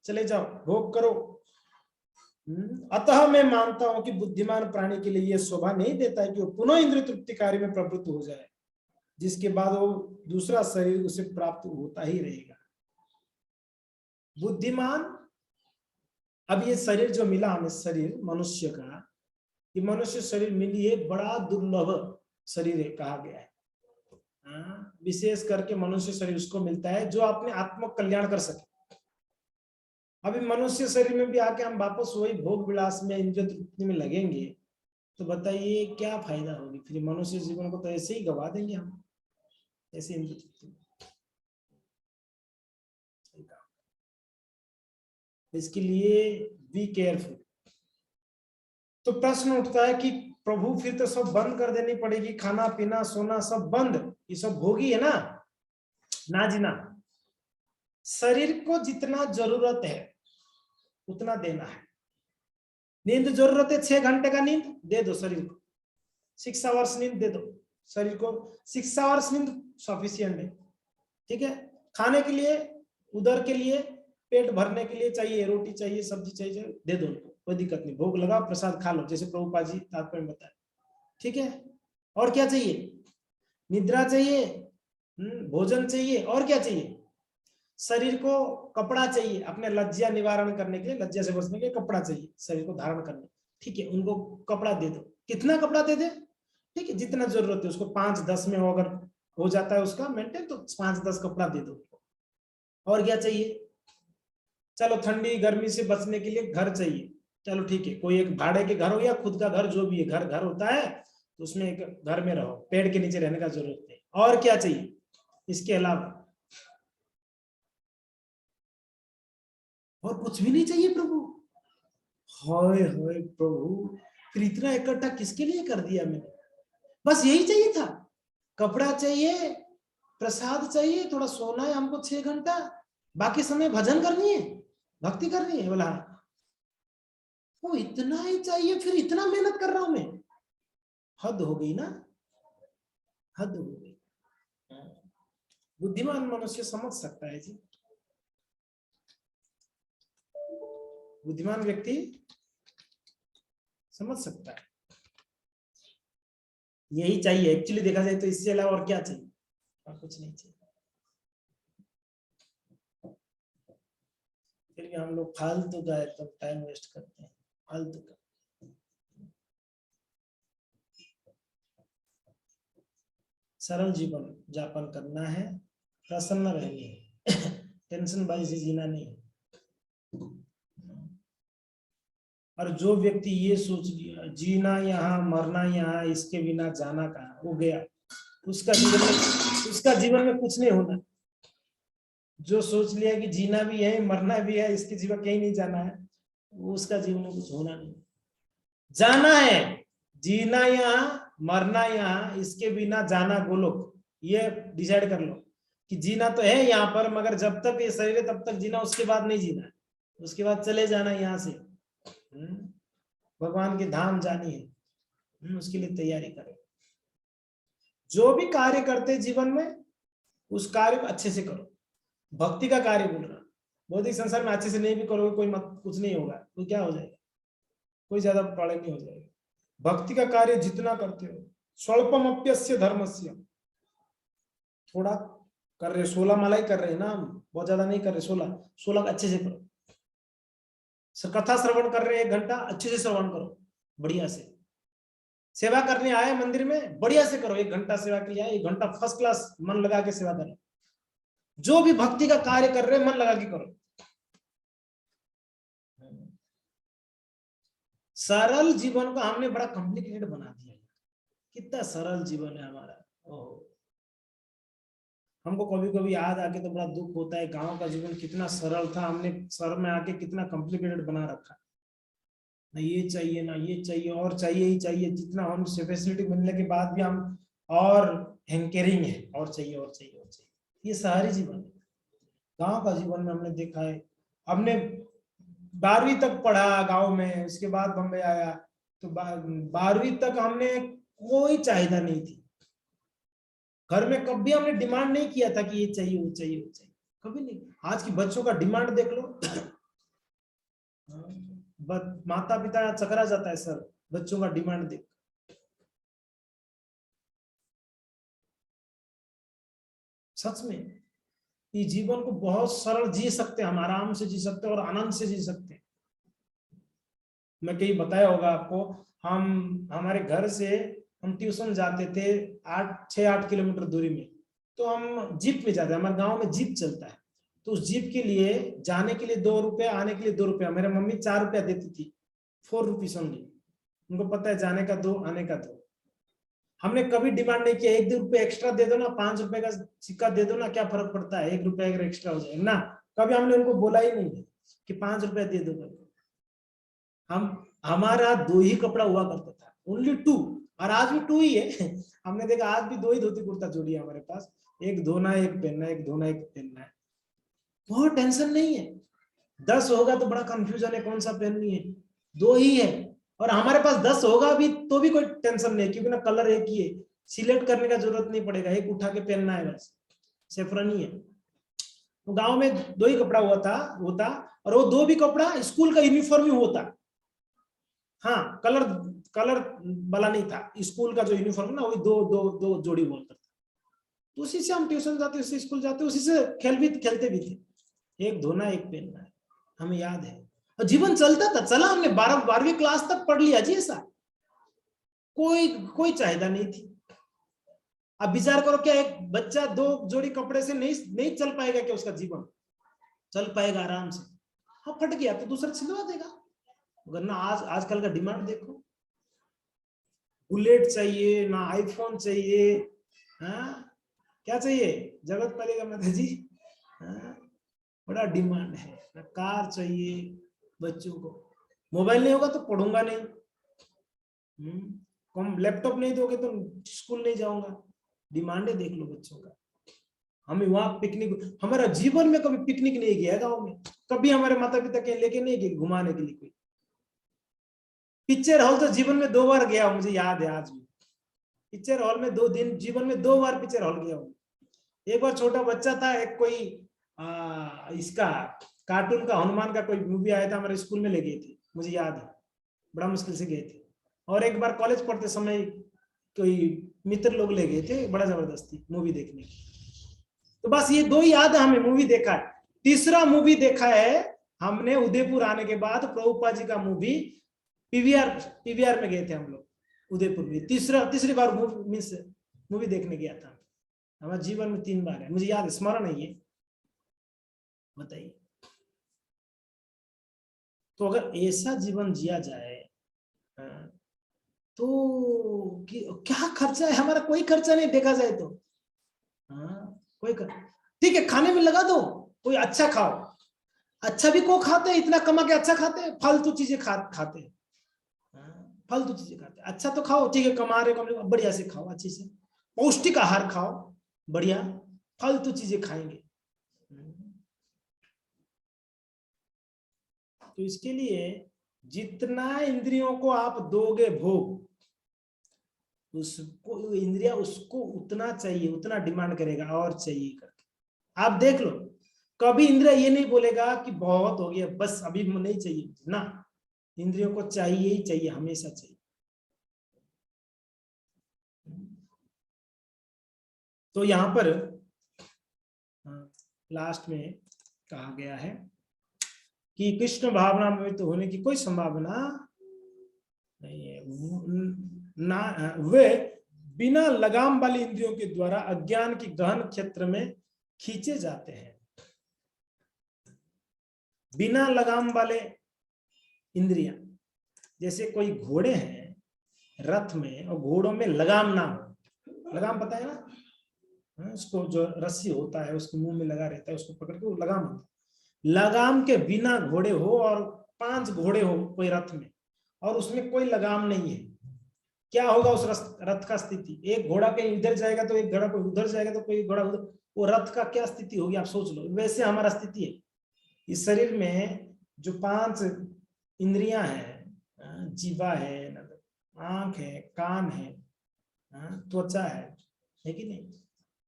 Speaker 1: चले जाओ भोग करो। अतः मैं मानता हूं कि बुद्धिमान प्राणी के लिए यह शोभा नहीं देता है कि वो पुनः इंद्रिय तृप्ति कार्य में प्रवृत्त हो जाए, जिसके बाद वो दूसरा शरीर उसे प्राप्त होता ही रहेगा। बुद्धिमान, अब ये शरीर जो मिला हमें, शरीर मनुष्य का, ये मनुष्य शरीर मिली है, बड़ा दुर्लभ शरीर है कहा गया है। विशेष करके मनुष्य शरीर उसको मिलता है जो अपने आत्म कल्याण कर सके। अभी मनुष्य शरीर में भी आके हम वापस वही भोग विलास में इंद्रिय तृप्ति में लगेंगे तो बताइए क्या फायदा होगी? फिर मनुष्य जीवन को तो ऐसे ही गवा देंगे हम, ऐसे इंद्रिय तृप्ति। इसके लिए बी केयरफुल। तो प्रश्न उठता है कि प्रभु फिर तो सब बंद कर देनी पड़ेगी, खाना पीना सोना सब बंद, ये सब भोगी है ना? ना जी ना, शरीर को जितना जरूरत है उतना देना है। नींद जरूरत है 6 घंटे का नींद दे दो शरीर को, 6 आवर्स नींद दे दो शरीर को, 6 आवर्स नींद सफिशिएंट है, ठीक है। खाने के लिए, उदर के लिए, पेट भरने के लिए चाहिए, रोटी चाहिए सब्जी चाहिए, दे दो उनको, कोई दिक्कत नहीं। भोग लगाओ, प्रसाद खा लो, जैसे प्रभुपाद जी तात्पर्य में बताया, ठीक है। और क्या चाहिए? निद्रा चाहिए, भोजन चाहिए, और क्या चाहिए? शरीर को कपड़ा चाहिए, अपने लज्जा निवारण करने के लिए, लज्जा से बचने के लिए कपड़ा चाहिए शरीर को धारण करने, ठीक है। उनको कपड़ा दे दो। कितना कपड़ा दे दे? ठीक है, जितना जरूरत है उसको, 5-10 में अगर हो जाता है उसका मेंटेन तो 5-10 कपड़ा दे दो। और क्या चाहिए? चलो ठंडी गर्मी से बचने के लिए घर चाहिए, चलो ठीक है, कोई एक भाड़े के घर हो या खुद का घर, जो भी है, घर होता है तो उसमें एक घर में रहो, पेड़ के नीचे रहने का जरूरत नहीं। और क्या चाहिए इसके अलावा? और कुछ भी नहीं चाहिए प्रभु। हाय हाय प्रभु, फिर इतना इकट्ठा किसके लिए कर दिया मैंने? बस यही चाहिए था, कपड़ा चाहिए, प्रसाद चाहिए, थोड़ा सोना है हमको 6 घंटा, बाकी समय भजन करनी है, भक्ति करनी है। बोला वो इतना ही चाहिए, फिर इतना मेहनत कर रहा हूं मैं? हद हो गई ना, हद हो गई। बुद्धिमान मनुष्य समझ सकता है जी, बुद्धिमान व्यक्ति समझ सकता है। यही चाहिए एक्चुअली, देखा जाए तो इससे अलावा और क्या चाहिए? और कुछ नहीं चाहिए। फिर भी हम लोग फालतू का एकदम टाइम वेस्ट करते हैं, फालतू का। सरल जीवन यापन करना है, प्रसन्न रहनी है, टेंशन बाजी से जीना नहीं है। और जो व्यक्ति ये सोच लिया जीना यहाँ मरना यहाँ, इसके बिना जाना कहाँ, वो गया, उसका जीवन में कुछ नहीं होना। जो सोच लिया कि जीना भी है मरना भी है, इसके जीवन कहीं नहीं जाना है, वो उसका जीवन में कुछ होना नहीं। जाना है, जीना यहाँ मरना यहाँ, इसके बिना जाना गोलोक। ये डिसाइड कर लो कि जीना तो है यहाँ पर, मगर जब तक ये शरीर है तब तक जीना, उसके बाद नहीं जीना, उसके बाद चले जाना यहाँ से, भगवान के धाम जानी है। उसके लिए तैयारी करो। जो भी कार्य करते जीवन में उस कार्य को अच्छे से करो। भक्ति का कार्य बोल रहा, भौतिक संसार में अच्छे से नहीं भी करोगे कोई कुछ नहीं होगा, तो क्या हो जाएगा, कोई ज्यादा प्रॉब्लम नहीं हो जाएगा। भक्ति का कार्य जितना करते हो, स्वल्पम अप्यस्य धर्मस्य, थोड़ा कर रहे, 16 माला ही कर रहे हैं ना हम, बहुत ज्यादा नहीं कर रहे, 16 अच्छे से करो। कथा श्रवण कर रहे हैं 1 घंटा, अच्छे से श्रवण करो, बढ़िया से। सेवा करने आए मंदिर में, बढ़िया से करो, 1 घंटा सेवा के लिए आए, 1 घंटा फर्स्ट क्लास मन लगा के सेवा करो। जो भी भक्ति का कार्य कर रहे हैं मन लगा के करो। सरल जीवन को हमने बड़ा कॉम्प्लिकेटेड बना दिया। कितना सरल जीवन है हमारा। हमको कभी कभी याद आके तो बड़ा दुख होता है, गांव का जीवन कितना सरल था, हमने शहर में आके कितना कॉम्प्लिकेटेड बना रखा। ना ये चाहिए ना ये चाहिए, और चाहिए ही चाहिए। जितना हम फैसिलिटी मिलने के बाद भी हम और हैंकरिंग है, और चाहिए और चाहिए और चाहिए। ये शहरी जीवन है। गांव का जीवन में हमने देखा है, हमने 12वीं तक पढ़ा गांव में, उसके बाद बम्बई आया, तो 12वीं तक हमने कोई चाहिए नहीं थी। घर में कभी हमने डिमांड नहीं किया था कि ये चाहिए वो चाहिए वो चाहिए, कभी नहीं। आज की बच्चों का डिमांड देख लो, माता पिता चकरा जाता है सर बच्चों का डिमांड देख। सच में ये जीवन को बहुत सरल जी सकते हैं हम, आराम से जी सकते हैं और आनंद से जी सकते हैं। मैं कहीं बताया होगा आपको, हम हमारे घर से हम ट्यूशन जाते थे 6-8 किलोमीटर दूरी में, तो हम जीप में जाते हैं। हमारे गांव में जीप चलता है, तो उस जीप के लिए जाने के लिए 2 रुपया, आने के लिए 2 रुपया। मेरे मम्मी 4 रुपया देती थी, 4 रुपीज ओनली। उनको पता है जाने का 2 आने का 2। हमने कभी डिमांड नहीं किया 1-2 रुपये एक्स्ट्रा दे दो ना, 5 रुपए का सिक्का दे दो ना, क्या फर्क पड़ता है, 1 रुपया अगर एक्स्ट्रा हो जाए ना। कभी हमने उनको बोला ही नहीं कि 5 रुपया दे दो। हमारा 2 ही कपड़ा हुआ करता था, ओनली 2, और आज भी 2 ही है। हमने देखा आज भी 2 ही धोती कुर्ता जोड़ी है हमारे पास, एक धोना एक पहनना, एक धोना एक पहनना है। बहुत टेंशन नहीं है। 10 होगा तो बड़ा कंफ्यूजन है कौन सा पहननी है, 2 ही है। और हमारे पास 10 होगा भी तो भी कोई टेंशन नहीं, क्योंकि ना कलर एक ही है, सिलेक्ट करने का जरूरत नहीं पड़ेगा, एक उठा के पहनना है बस, सेफरनी है। तो गांव में 2 ही कपड़ा होता, और वो 2 भी कपड़ा स्कूल का यूनिफॉर्म ही होता। हाँ, कलर वाला नहीं था, स्कूल का जो यूनिफॉर्म ना वही 2 जोड़ी हुआ करता। तो उसी से हम ट्यूशन जाते, उसी स्कूल जाते, उसी से खेलते भी थे। एक धोना एक पहनना है, हमें याद है। और जीवन चलता था, चला, हमने 12वीं क्लास तक पढ़ लिया जी। ऐसा कोई चाहिदा नहीं थी। अब विचार करो, क्या एक बच्चा 2 जोड़ी कपड़े से नहीं चल पाएगा क्या? उसका जीवन चल पाएगा आराम से। हाँ, फट गया तो दूसरा सिलवा देगा। वरना आजकल का डिमांड देखो, बुलेट चाहिए ना, आईफोन चाहिए, हाँ क्या चाहिए, जगत पड़ेगा माता जी। हाँ, बड़ा डिमांड है ना, कार चाहिए बच्चों को। मोबाइल नहीं होगा तो पढ़ूंगा नहीं, कम लैपटॉप नहीं दोगे तो स्कूल नहीं जाऊंगा। डिमांडे देख लो बच्चों का। हमें वहां पिकनिक, हमारा जीवन में कभी पिकनिक नहीं गया गाँव में, कभी हमारे माता पिता के लेके नहीं गए घुमाने के लिए। कोई पिक्चर हॉल तो जीवन में 2 बार गया, मुझे याद है आज भी। पिक्चर हॉल में 2 दिन, जीवन में 2 बार पिक्चर हॉल गया हूँ। एक बार छोटा बच्चा था, एक कोई इसका कार्टून का हनुमान का कोई मूवी आया था, हमारे स्कूल में ले गए थे, मुझे याद है, बड़ा मुश्किल से गए थे। और एक बार कॉलेज पढ़ते समय कोई मित्र लोग ले गए थे, बड़ा जबरदस्ती मूवी देखने की। तो बस ये 2 याद है हमें मूवी देखा है। तीसरा मूवी देखा है हमने उदयपुर आने के बाद, प्रभुपा जी का मूवी पीवीआर में गए थे हम लोग उदयपुर में। तीसरी बार मूवी देखने गया था। हमारे जीवन में 3 बार है, मुझे याद है, स्मरण है ये। बताइए, तो अगर ऐसा जीवन जिया जाए तो क्या खर्चा है हमारा? कोई खर्चा नहीं देखा जाए तो। कोई ठीक है, खाने में लगा दो, कोई अच्छा खाओ। अच्छा भी को खाते हैं, इतना कमा के अच्छा खाते हैं? फालतू चीजें खाते हैं, फालतू चीजें खाते हैं। अच्छा तो खाओ, ठीक है, कमा रहे कम, बढ़िया से खाओ, अच्छे से पौष्टिक आहार खाओ, बढ़िया। फालतू चीजें खाएंगे तो इसके लिए जितना इंद्रियों को आप दोगे भोग, उसको इंद्रिया उसको उतना चाहिए, उतना डिमांड करेगा और चाहिए करके। आप देख लो, कभी इंद्रिया ये नहीं बोलेगा कि बहुत हो गया बस अभी नहीं चाहिए ना। इंद्रियों को चाहिए ही चाहिए, हमेशा चाहिए। तो यहाँ पर लास्ट में कहा गया है कि कृष्ण भावना में तो होने की कोई संभावना नहीं है ना। वे बिना लगाम वाली इंद्रियों के द्वारा अज्ञान की गहन क्षेत्र में खींचे जाते हैं। बिना लगाम वाले इंद्रियां, जैसे कोई घोड़े हैं रथ में और घोड़ों में लगाम ना हो। लगाम पता है ना, उसको जो रस्सी होता है उसको मुंह में लगा रहता है, उसको पकड़ के वो लगाम होता है। लगाम के बिना घोड़े हो और 5 घोड़े हो कोई रथ में और उसमें कोई लगाम नहीं है, क्या होगा उस रथ का स्थिति? एक घोड़ा कहीं इधर जाएगा तो एक घोड़ा उधर जाएगा तो कोई घोड़ा उधर, वो रथ का क्या स्थिति होगी आप सोच लो। वैसे हमारा स्थिति है। इस शरीर में जो 5 इंद्रियां हैं, जीवा है, आंख है, कान है, त्वचा है कि नहीं,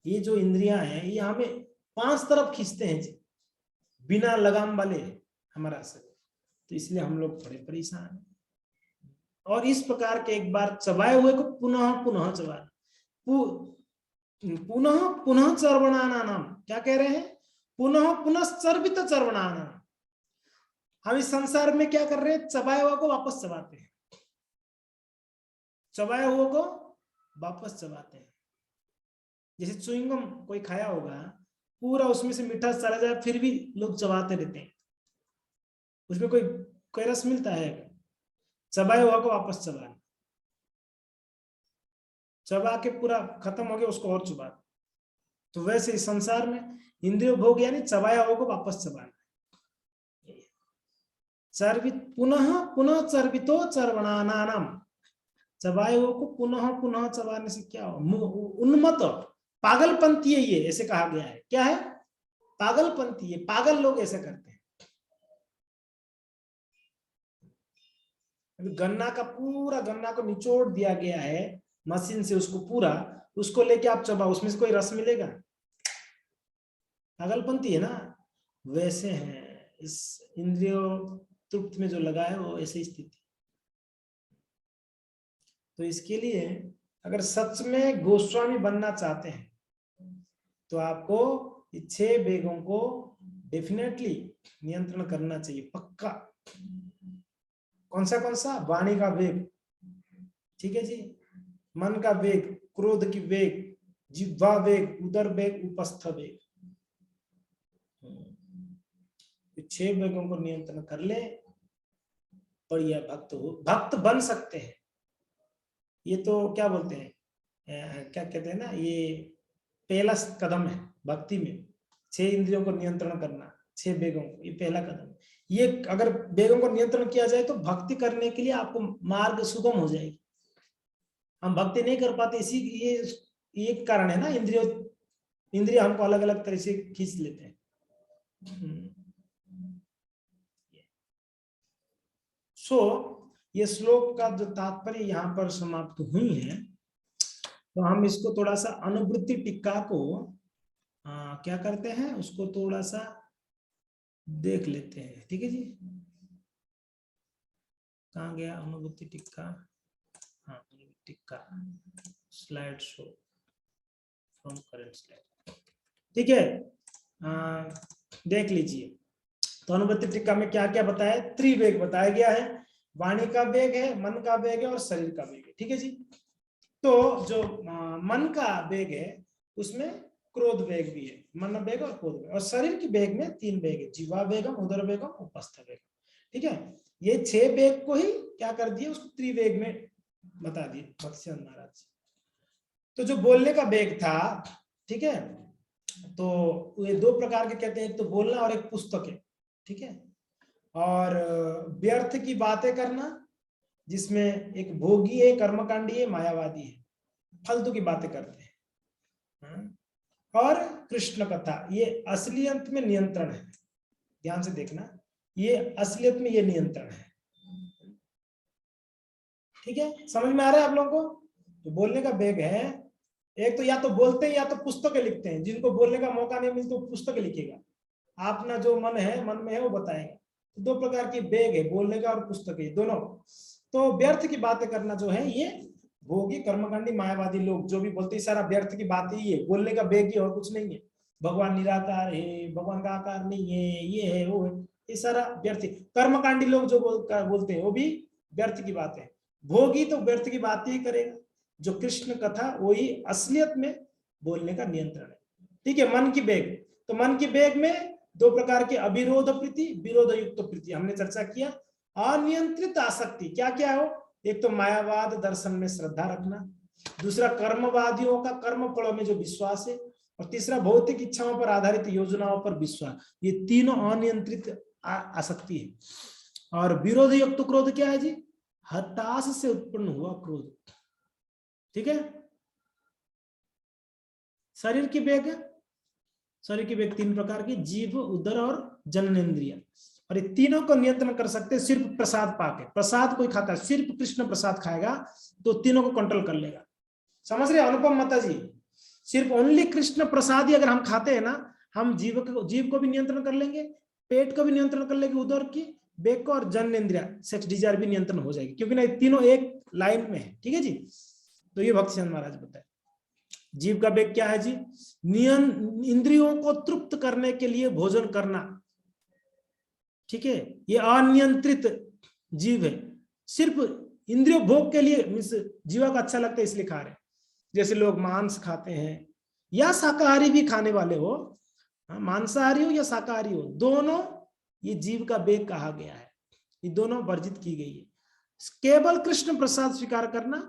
Speaker 1: ये जो इंद्रियां हैं ये हमें 5 तरफ खींचते हैं जी, बिना लगाम वाले हमारा शरीर। तो इसलिए हम लोग बड़े परेशान हैं। और इस प्रकार के एक बार चबाए हुए को पुनः पुनः चबाना, पुनः पुनः चर्वणाना नाम, क्या कह रहे हैं? पुनः पुनः चर्वित चर्वणाना। हम इस संसार में क्या कर रहे हैं? चबाए हुआ को वापस चबाते हैं, चबाए हुए को वापस चबाते हैं। जैसे च्युइंगम कोई खाया होगा, पूरा उसमें से मिठास चला जाए फिर भी लोग चबाते रहते हैं, उसमें कोई रस मिलता है? चबाए हुआ को वापस चबाना, चबा के पूरा खत्म हो गया उसको और चबा। तो वैसे इस संसार में इंद्रिय भोग यानी चबाया हुआ को वापस चबाना। चर्वित पुनः पुनः चर्वितो चर्वणानाम, चबाए हुए को पुनः पुनः चबाने से क्या हो? उन्मत्त पागलपंथी है ये, ऐसे कहा गया है। क्या है? पागलपंथी है, पागल लोग ऐसे करते हैं। गन्ना का पूरा गन्ना को निचोड़ दिया गया है मशीन से, उसको पूरा, उसको लेके आप चबाओ, उसमें से कोई रस मिलेगा? पागलपंथी है ना। वैसे हैं इस इंद्रियों तृप्त में जो लगा है वो ऐसी स्थिति। तो इसके लिए अगर सच में गोस्वामी बनना चाहते हैं तो आपको 6 वेगों को डेफिनेटली नियंत्रण करना चाहिए, पक्का। कौन सा? वाणी का वेग, ठीक है जी, मन का वेग, क्रोध की वेग, जिह्वा वेग, उदर वेग, उपस्थ वेग। 6 वेगों को नियंत्रण कर ले, बढ़िया भक्त हो, भक्त बन सकते हैं। ये तो क्या बोलते हैं, क्या कहते हैं ना, ये पहला कदम है भक्ति में, 6 इंद्रियों को नियंत्रण करना, 6 वेगों को, ये पहला कदम। ये अगर वेगों को नियंत्रण किया जाए तो भक्ति करने के लिए आपको मार्ग सुगम हो जाएगी। हम भक्ति नहीं कर पाते, इसी ये एक कारण है ना, इंद्रिय हमको अलग अलग तरह से खींच लेते हैं। ये श्लोक का जो तात्पर्य यहाँ पर समाप्त हुई है, तो हम इसको थोड़ा सा अनुवृत्ति टीका को क्या करते हैं, उसको थोड़ा सा देख लेते हैं। ठीक है जी, कहाँ गया अनुवृत्ति टीका? हाँ, अनुवृत्ति टीका slide show from current slide. ठीक है, देख लीजिए। तो अनुवृत्ति टीका में क्या क्या बताया? त्रिवेग बताया गया है, वाणी का वेग है, मन का वेग है और शरीर का वेग है। ठीक है जी। तो जो मन का वेग है उसमें क्रोध वेग भी है, मन वेग और क्रोध वेग, और शरीर की वेग में 3 वेग है, जीवा वेगम, उदर वेगम, उपस्थ वेगम। ठीक है, ये 6 वेग को ही क्या कर दिए, उसको त्रिवेग में बता दिए भक्तिचंद महाराज। तो जो बोलने का वेग था, ठीक है, तो ये 2 प्रकार के कहते हैं, एक तो बोलना और एक पुस्तक है। ठीक है, और व्यर्थ की बातें करना, जिसमें एक भोगी है, कर्मकांडी है, मायावादी है, फालतू की बातें करते हैं। और कृष्ण कथा, ये असलियत में नियंत्रण है। ध्यान से देखना, ये असलियत में ये नियंत्रण है। ठीक है, समझ में आ रहा है आप लोगों को? तो बोलने का वेग है, एक तो या तो बोलते हैं या तो पुस्तकें लिखते हैं। जिनको बोलने का मौका नहीं मिलता तो पुस्तकें लिखेगा, अपना जो मन में है वो बताएगा। तो 2 प्रकार की वेग है, बोलने का और पुस्तकें दोनों। तो व्यर्थ की बातें करना जो है, ये भोगी, कर्मकांडी, मायावादी लोग जो भी बोलते हैं, सारा व्यर्थ की बात ही है, बोलने का वेग ही और कुछ नहीं है। भगवान निराकार है, भगवान का आकार नहीं है, ये है वो है, ये सारा व्यर्थ। कर्मकांडी लोग जो बोलते हैं वो भी व्यर्थ की बात है। भोगी तो व्यर्थ की बात ही करेगा। जो कृष्ण कथा, वही असलियत में बोलने का नियंत्रण है। ठीक है, मन की वेग, तो मन की वेग में 2 प्रकार की, अविरोध प्रीति, विरोध युक्त प्रीति, हमने चर्चा किया। अनियंत्रित आसक्ति क्या क्या है? एक तो मायावाद दर्शन में श्रद्धा रखना, दूसरा कर्मवादियों का कर्म फलों में जो विश्वास है, और तीसरा भौतिक इच्छाओं पर आधारित योजनाओं पर विश्वास। ये तीनों अनियंत्रित आसक्ति है। और विरोध युक्त क्रोध क्या है जी? हताश से उत्पन्न हुआ क्रोध। ठीक है, शरीर की वेग, शरीर की वेग 3 प्रकार की, जीव, उदर और जननेंद्रिय। और ये तीनों को नियंत्रण कर सकते हैं सिर्फ प्रसाद पाके। प्रसाद कोई खाता है, सिर्फ कृष्ण प्रसाद खाएगा तो तीनों को कंट्रोल कर लेगा। समझ रहे अनुपम माता जी? सिर्फ ओनली कृष्ण प्रसाद ही अगर हम खाते हैं ना, हम जीव को भी नियंत्रण कर लेंगे, पेट को भी नियंत्रण कर लेंगे, उदर की, वेग को, और जननेंद्रिय, सेक्स डिजायर भी नियंत्रण हो जाएगी, क्योंकि ना ये तीनों एक लाइन में है। ठीक है जी। तो ये भक्तिचंद महाराज बताए। जीव का वेग क्या है जी? इंद्रियों को तृप्त करने के लिए भोजन करना। ठीक है, ये अनियंत्रित जीव है, सिर्फ इंद्रियों भोग के लिए, मीन्स जीवा को अच्छा लगता है इसलिए खा रहे। जैसे लोग मांस खाते हैं, या शाकाहारी भी खाने वाले हो, मांसाहारी हो या शाकाहारी हो, दोनों ये जीव का वेग कहा गया है। ये दोनों वर्जित की गई है। केवल कृष्ण प्रसाद स्वीकार करना,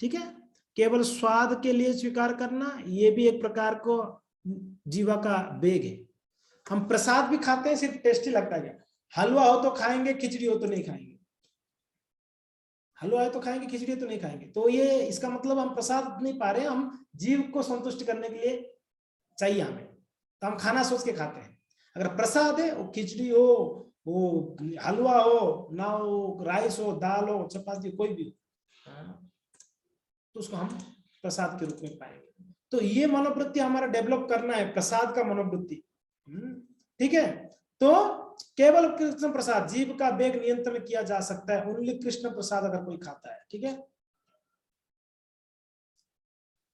Speaker 1: ठीक है, केवल स्वाद के लिए स्वीकार करना, ये भी एक प्रकार को जीवा का वेग है। हम प्रसाद भी खाते हैं, सिर्फ टेस्टी लगता है। हलवा हो तो खाएंगे, खिचड़ी हो तो नहीं खाएंगे। हलवा है तो खाएंगे, खिचड़ी तो नहीं खाएंगे। तो ये इसका मतलब हम प्रसाद नहीं पा रहे, हम जीव को संतुष्ट करने के लिए चाहिए हमें, तो हम खाना सोच के खाते हैं। अगर प्रसाद है, वो खिचड़ी हो, वो हलवा हो ना, हो राइस हो, दाल हो, चपाती, कोई भी हो, तो उसको हम प्रसाद के रूप में पाएंगे। तो ये मनोवृत्ति हमारा डेवलप करना है, प्रसाद का मनोवृत्ति। ठीक है, तो केवल कृष्ण प्रसाद, जीव का वेग नियंत्रण किया जा सकता है ओनली कृष्ण प्रसाद अगर कोई खाता है। ठीक है,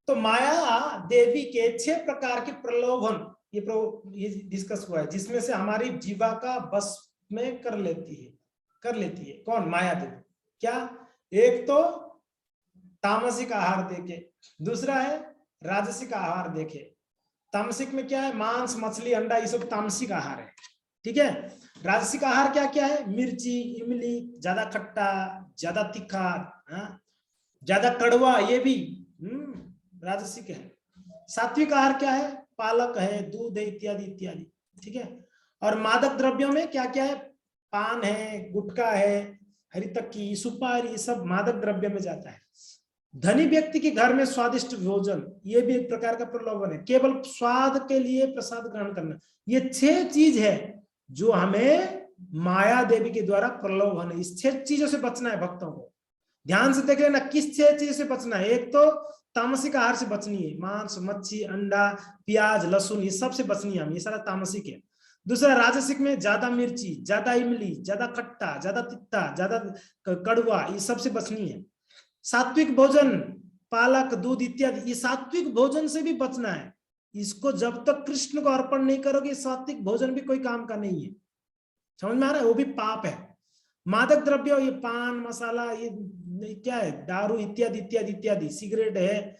Speaker 1: तो माया देवी के 6 प्रकार के प्रलोभन ये डिस्कस हुआ है, जिसमें से हमारी जीवा का बस में कर लेती है। कौन? माया देवी। क्या? एक तो तामसिक आहार देके, दूसरा है राजसिक आहार देखे। तामसिक में क्या है? मांस, मछली, अंडा, ये सब तामसिक आहार है। ठीक है, राजसिक आहार क्या क्या है? मिर्ची, इमली, ज्यादा खट्टा, ज्यादा तीखा, ज्यादा कड़वा, ये भी राजसिक है। सात्विक आहार क्या है? पालक है, दूध है, इत्यादि इत्यादि। ठीक है, और मादक द्रव्यों में क्या क्या है? पान है, गुटखा है, हरितक्की, सुपारी, सब मादक द्रव्य में जाता है। धनी व्यक्ति के घर में स्वादिष्ट भोजन, ये भी एक प्रकार का प्रलोभन है। केवल स्वाद के लिए प्रसाद ग्रहण करना, ये 6 चीज है जो हमें माया देवी के द्वारा प्रलोभन है। इस 6 चीजों से बचना है भक्तों को। ध्यान से देख लेना किस 6 चीजों से बचना है। एक तो तामसिक आहार से बचनी है, मांस, मच्छी, अंडा, प्याज, लहसुन, ये सब से बचनी है, ये सारा तामसिक है। दूसरा राजसिक में ज्यादा मिर्ची, ज्यादा इमली, ज्यादा खट्टा, ज्यादा तित्ता, ज्यादा कड़वा, ये सब से बचनी है। सात्विक भोजन, पालक, दूध इत्यादि, ये सात्विक भोजन से भी बचना है। इसको जब तक कृष्ण को अर्पण नहीं करोगे, सात्विक भोजन भी कोई काम का नहीं है। समझ में आ रहा है? वो भी पाप है। मादक द्रव्य, ये पान मसाला, ये क्या है, दारू इत्यादि इत्यादि इत्यादि, सिगरेट है,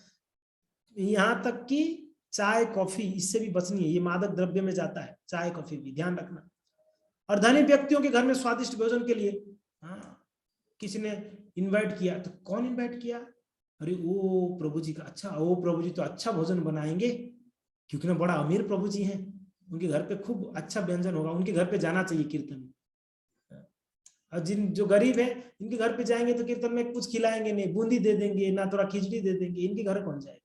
Speaker 1: यहाँ तक कि चाय कॉफी, इससे भी बचनी है। ये मादक द्रव्य में जाता है, चाय कॉफी भी, ध्यान रखना। और धनी व्यक्तियों के घर में स्वादिष्ट भोजन के लिए, हाँ, किसी ने इनवाइट किया, तो कौन इनवाइट किया? अरे वो प्रभु जी का, अच्छा वो प्रभु जी तो अच्छा भोजन बनाएंगे, क्योंकि ना बड़ा अमीर प्रभु जी हैं, उनके घर पे खूब अच्छा व्यंजन होगा, उनके घर पे जाना चाहिए कीर्तन में। और जो गरीब है, इनके घर पे जाएंगे तो कीर्तन में कुछ खिलाएंगे नहीं, बूंदी दे देंगे ना, थोड़ा खिचड़ी दे देंगे, इनके घर कौन जाएगा?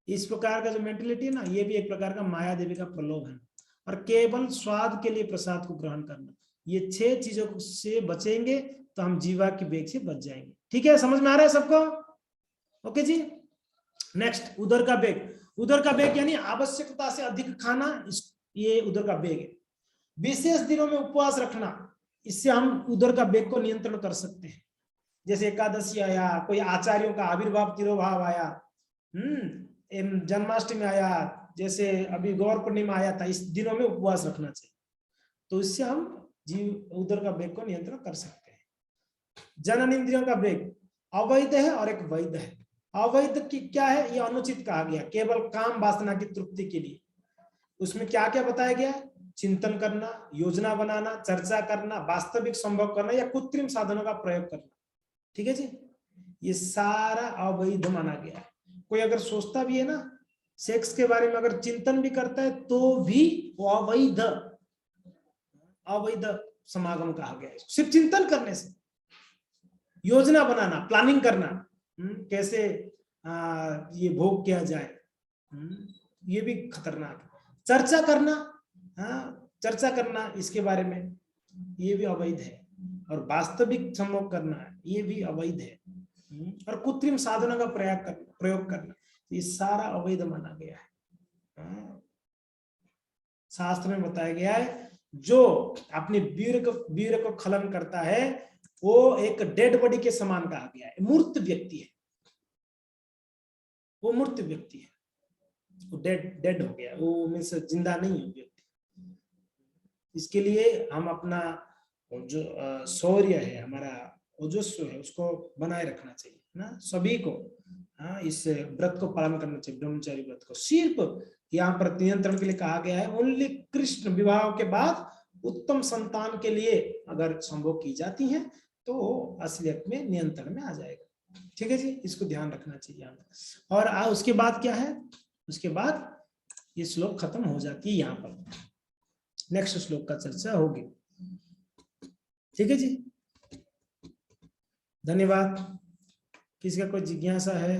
Speaker 1: इस प्रकार का जो मेंटेलिटी है ना, ये भी एक प्रकार का माया देवी का प्रलोभ है। और केवल स्वाद के लिए प्रसाद को ग्रहण करना, ये 6 चीजों से बचेंगे तो हम जीवा की बेग से बच जाएंगे। ठीक है, समझ में आ रहा है सबको? ओके जी। नेक्स्ट, उदर का बेग। उदर का बेग यानी आवश्यकता से अधिक खाना, ये उदर का बेग है। विशेष दिनों में उपवास रखना, इससे हम उदर का बेग को नियंत्रण कर सकते हैं। जैसे एकादशी आया, कोई आचार्यों का आविर्भाव तिरोभाव आया, जन्माष्टमी आया, जैसे अभी गौर पूर्णिमा आया था, इस दिनों में उपवास रखना चाहिए, तो इससे हम जीव उदर का बेग को नियंत्रण कर सकते हैं। जनन इंद्रियों का बेग अवैध है और एक वैध है। अवैध की क्या है? ये अनुचित कहा गया, केवल काम वासना की तृप्ति के लिए। उसमें क्या क्या बताया गया? चिंतन करना, योजना बनाना, चर्चा करना, वास्तविक संभव करना या कृत्रिम साधनों का प्रयोग करना। ठीक है जी, ये सारा अवैध माना गया है। कोई अगर सोचता भी है ना सेक्स के बारे में, अगर चिंतन भी करता है, तो भी वो अवैध समागम कहा गया है। सिर्फ चिंतन करने से, योजना बनाना, प्लानिंग करना, कैसे ये भोग किया जाए, ये भी खतरनाक है। चर्चा करना, चर्चा करना इसके बारे में, ये भी अवैध है। और वास्तविक संभव करना, ये भी अवैध है। और कृत्रिम साधनों का प्रयोग करना, ये सारा अवैध माना गया है। शास्त्र में बताया गया है, जो अपने वीर को खलन करता है, वो एक डेड बॉडी के समान कहा गया है, मूर्त व्यक्ति है, वो मूर्त व्यक्ति है, वो डेड हो गया, वो मीन्स जिंदा नहीं है व्यक्ति। इसके लिए हम अपना जो शौर्य है, हमारा ओजस्व है, उसको बनाए रखना चाहिए ना सभी को। इस व्रत को पालन करना चाहिए, ब्रह्मचारी व्रत को। सिर्फ यहाँ पर नियंत्रण के लिए कहा गया है, ओनली कृष्ण विवाह के बाद उत्तम संतान के लिए अगर संभोग की जाती हैं तो असलियत में नियंत्रण में आ जाएगा। ठीक है जी, इसको ध्यान रखना चाहिए। और उसके बाद क्या है? उसके बाद ये श्लोक खत्म हो जाती है। यहाँ पर नेक्स्ट श्लोक का चर्चा होगी। ठीक है जी, धन्यवाद। किसी का कोई जिज्ञासा है?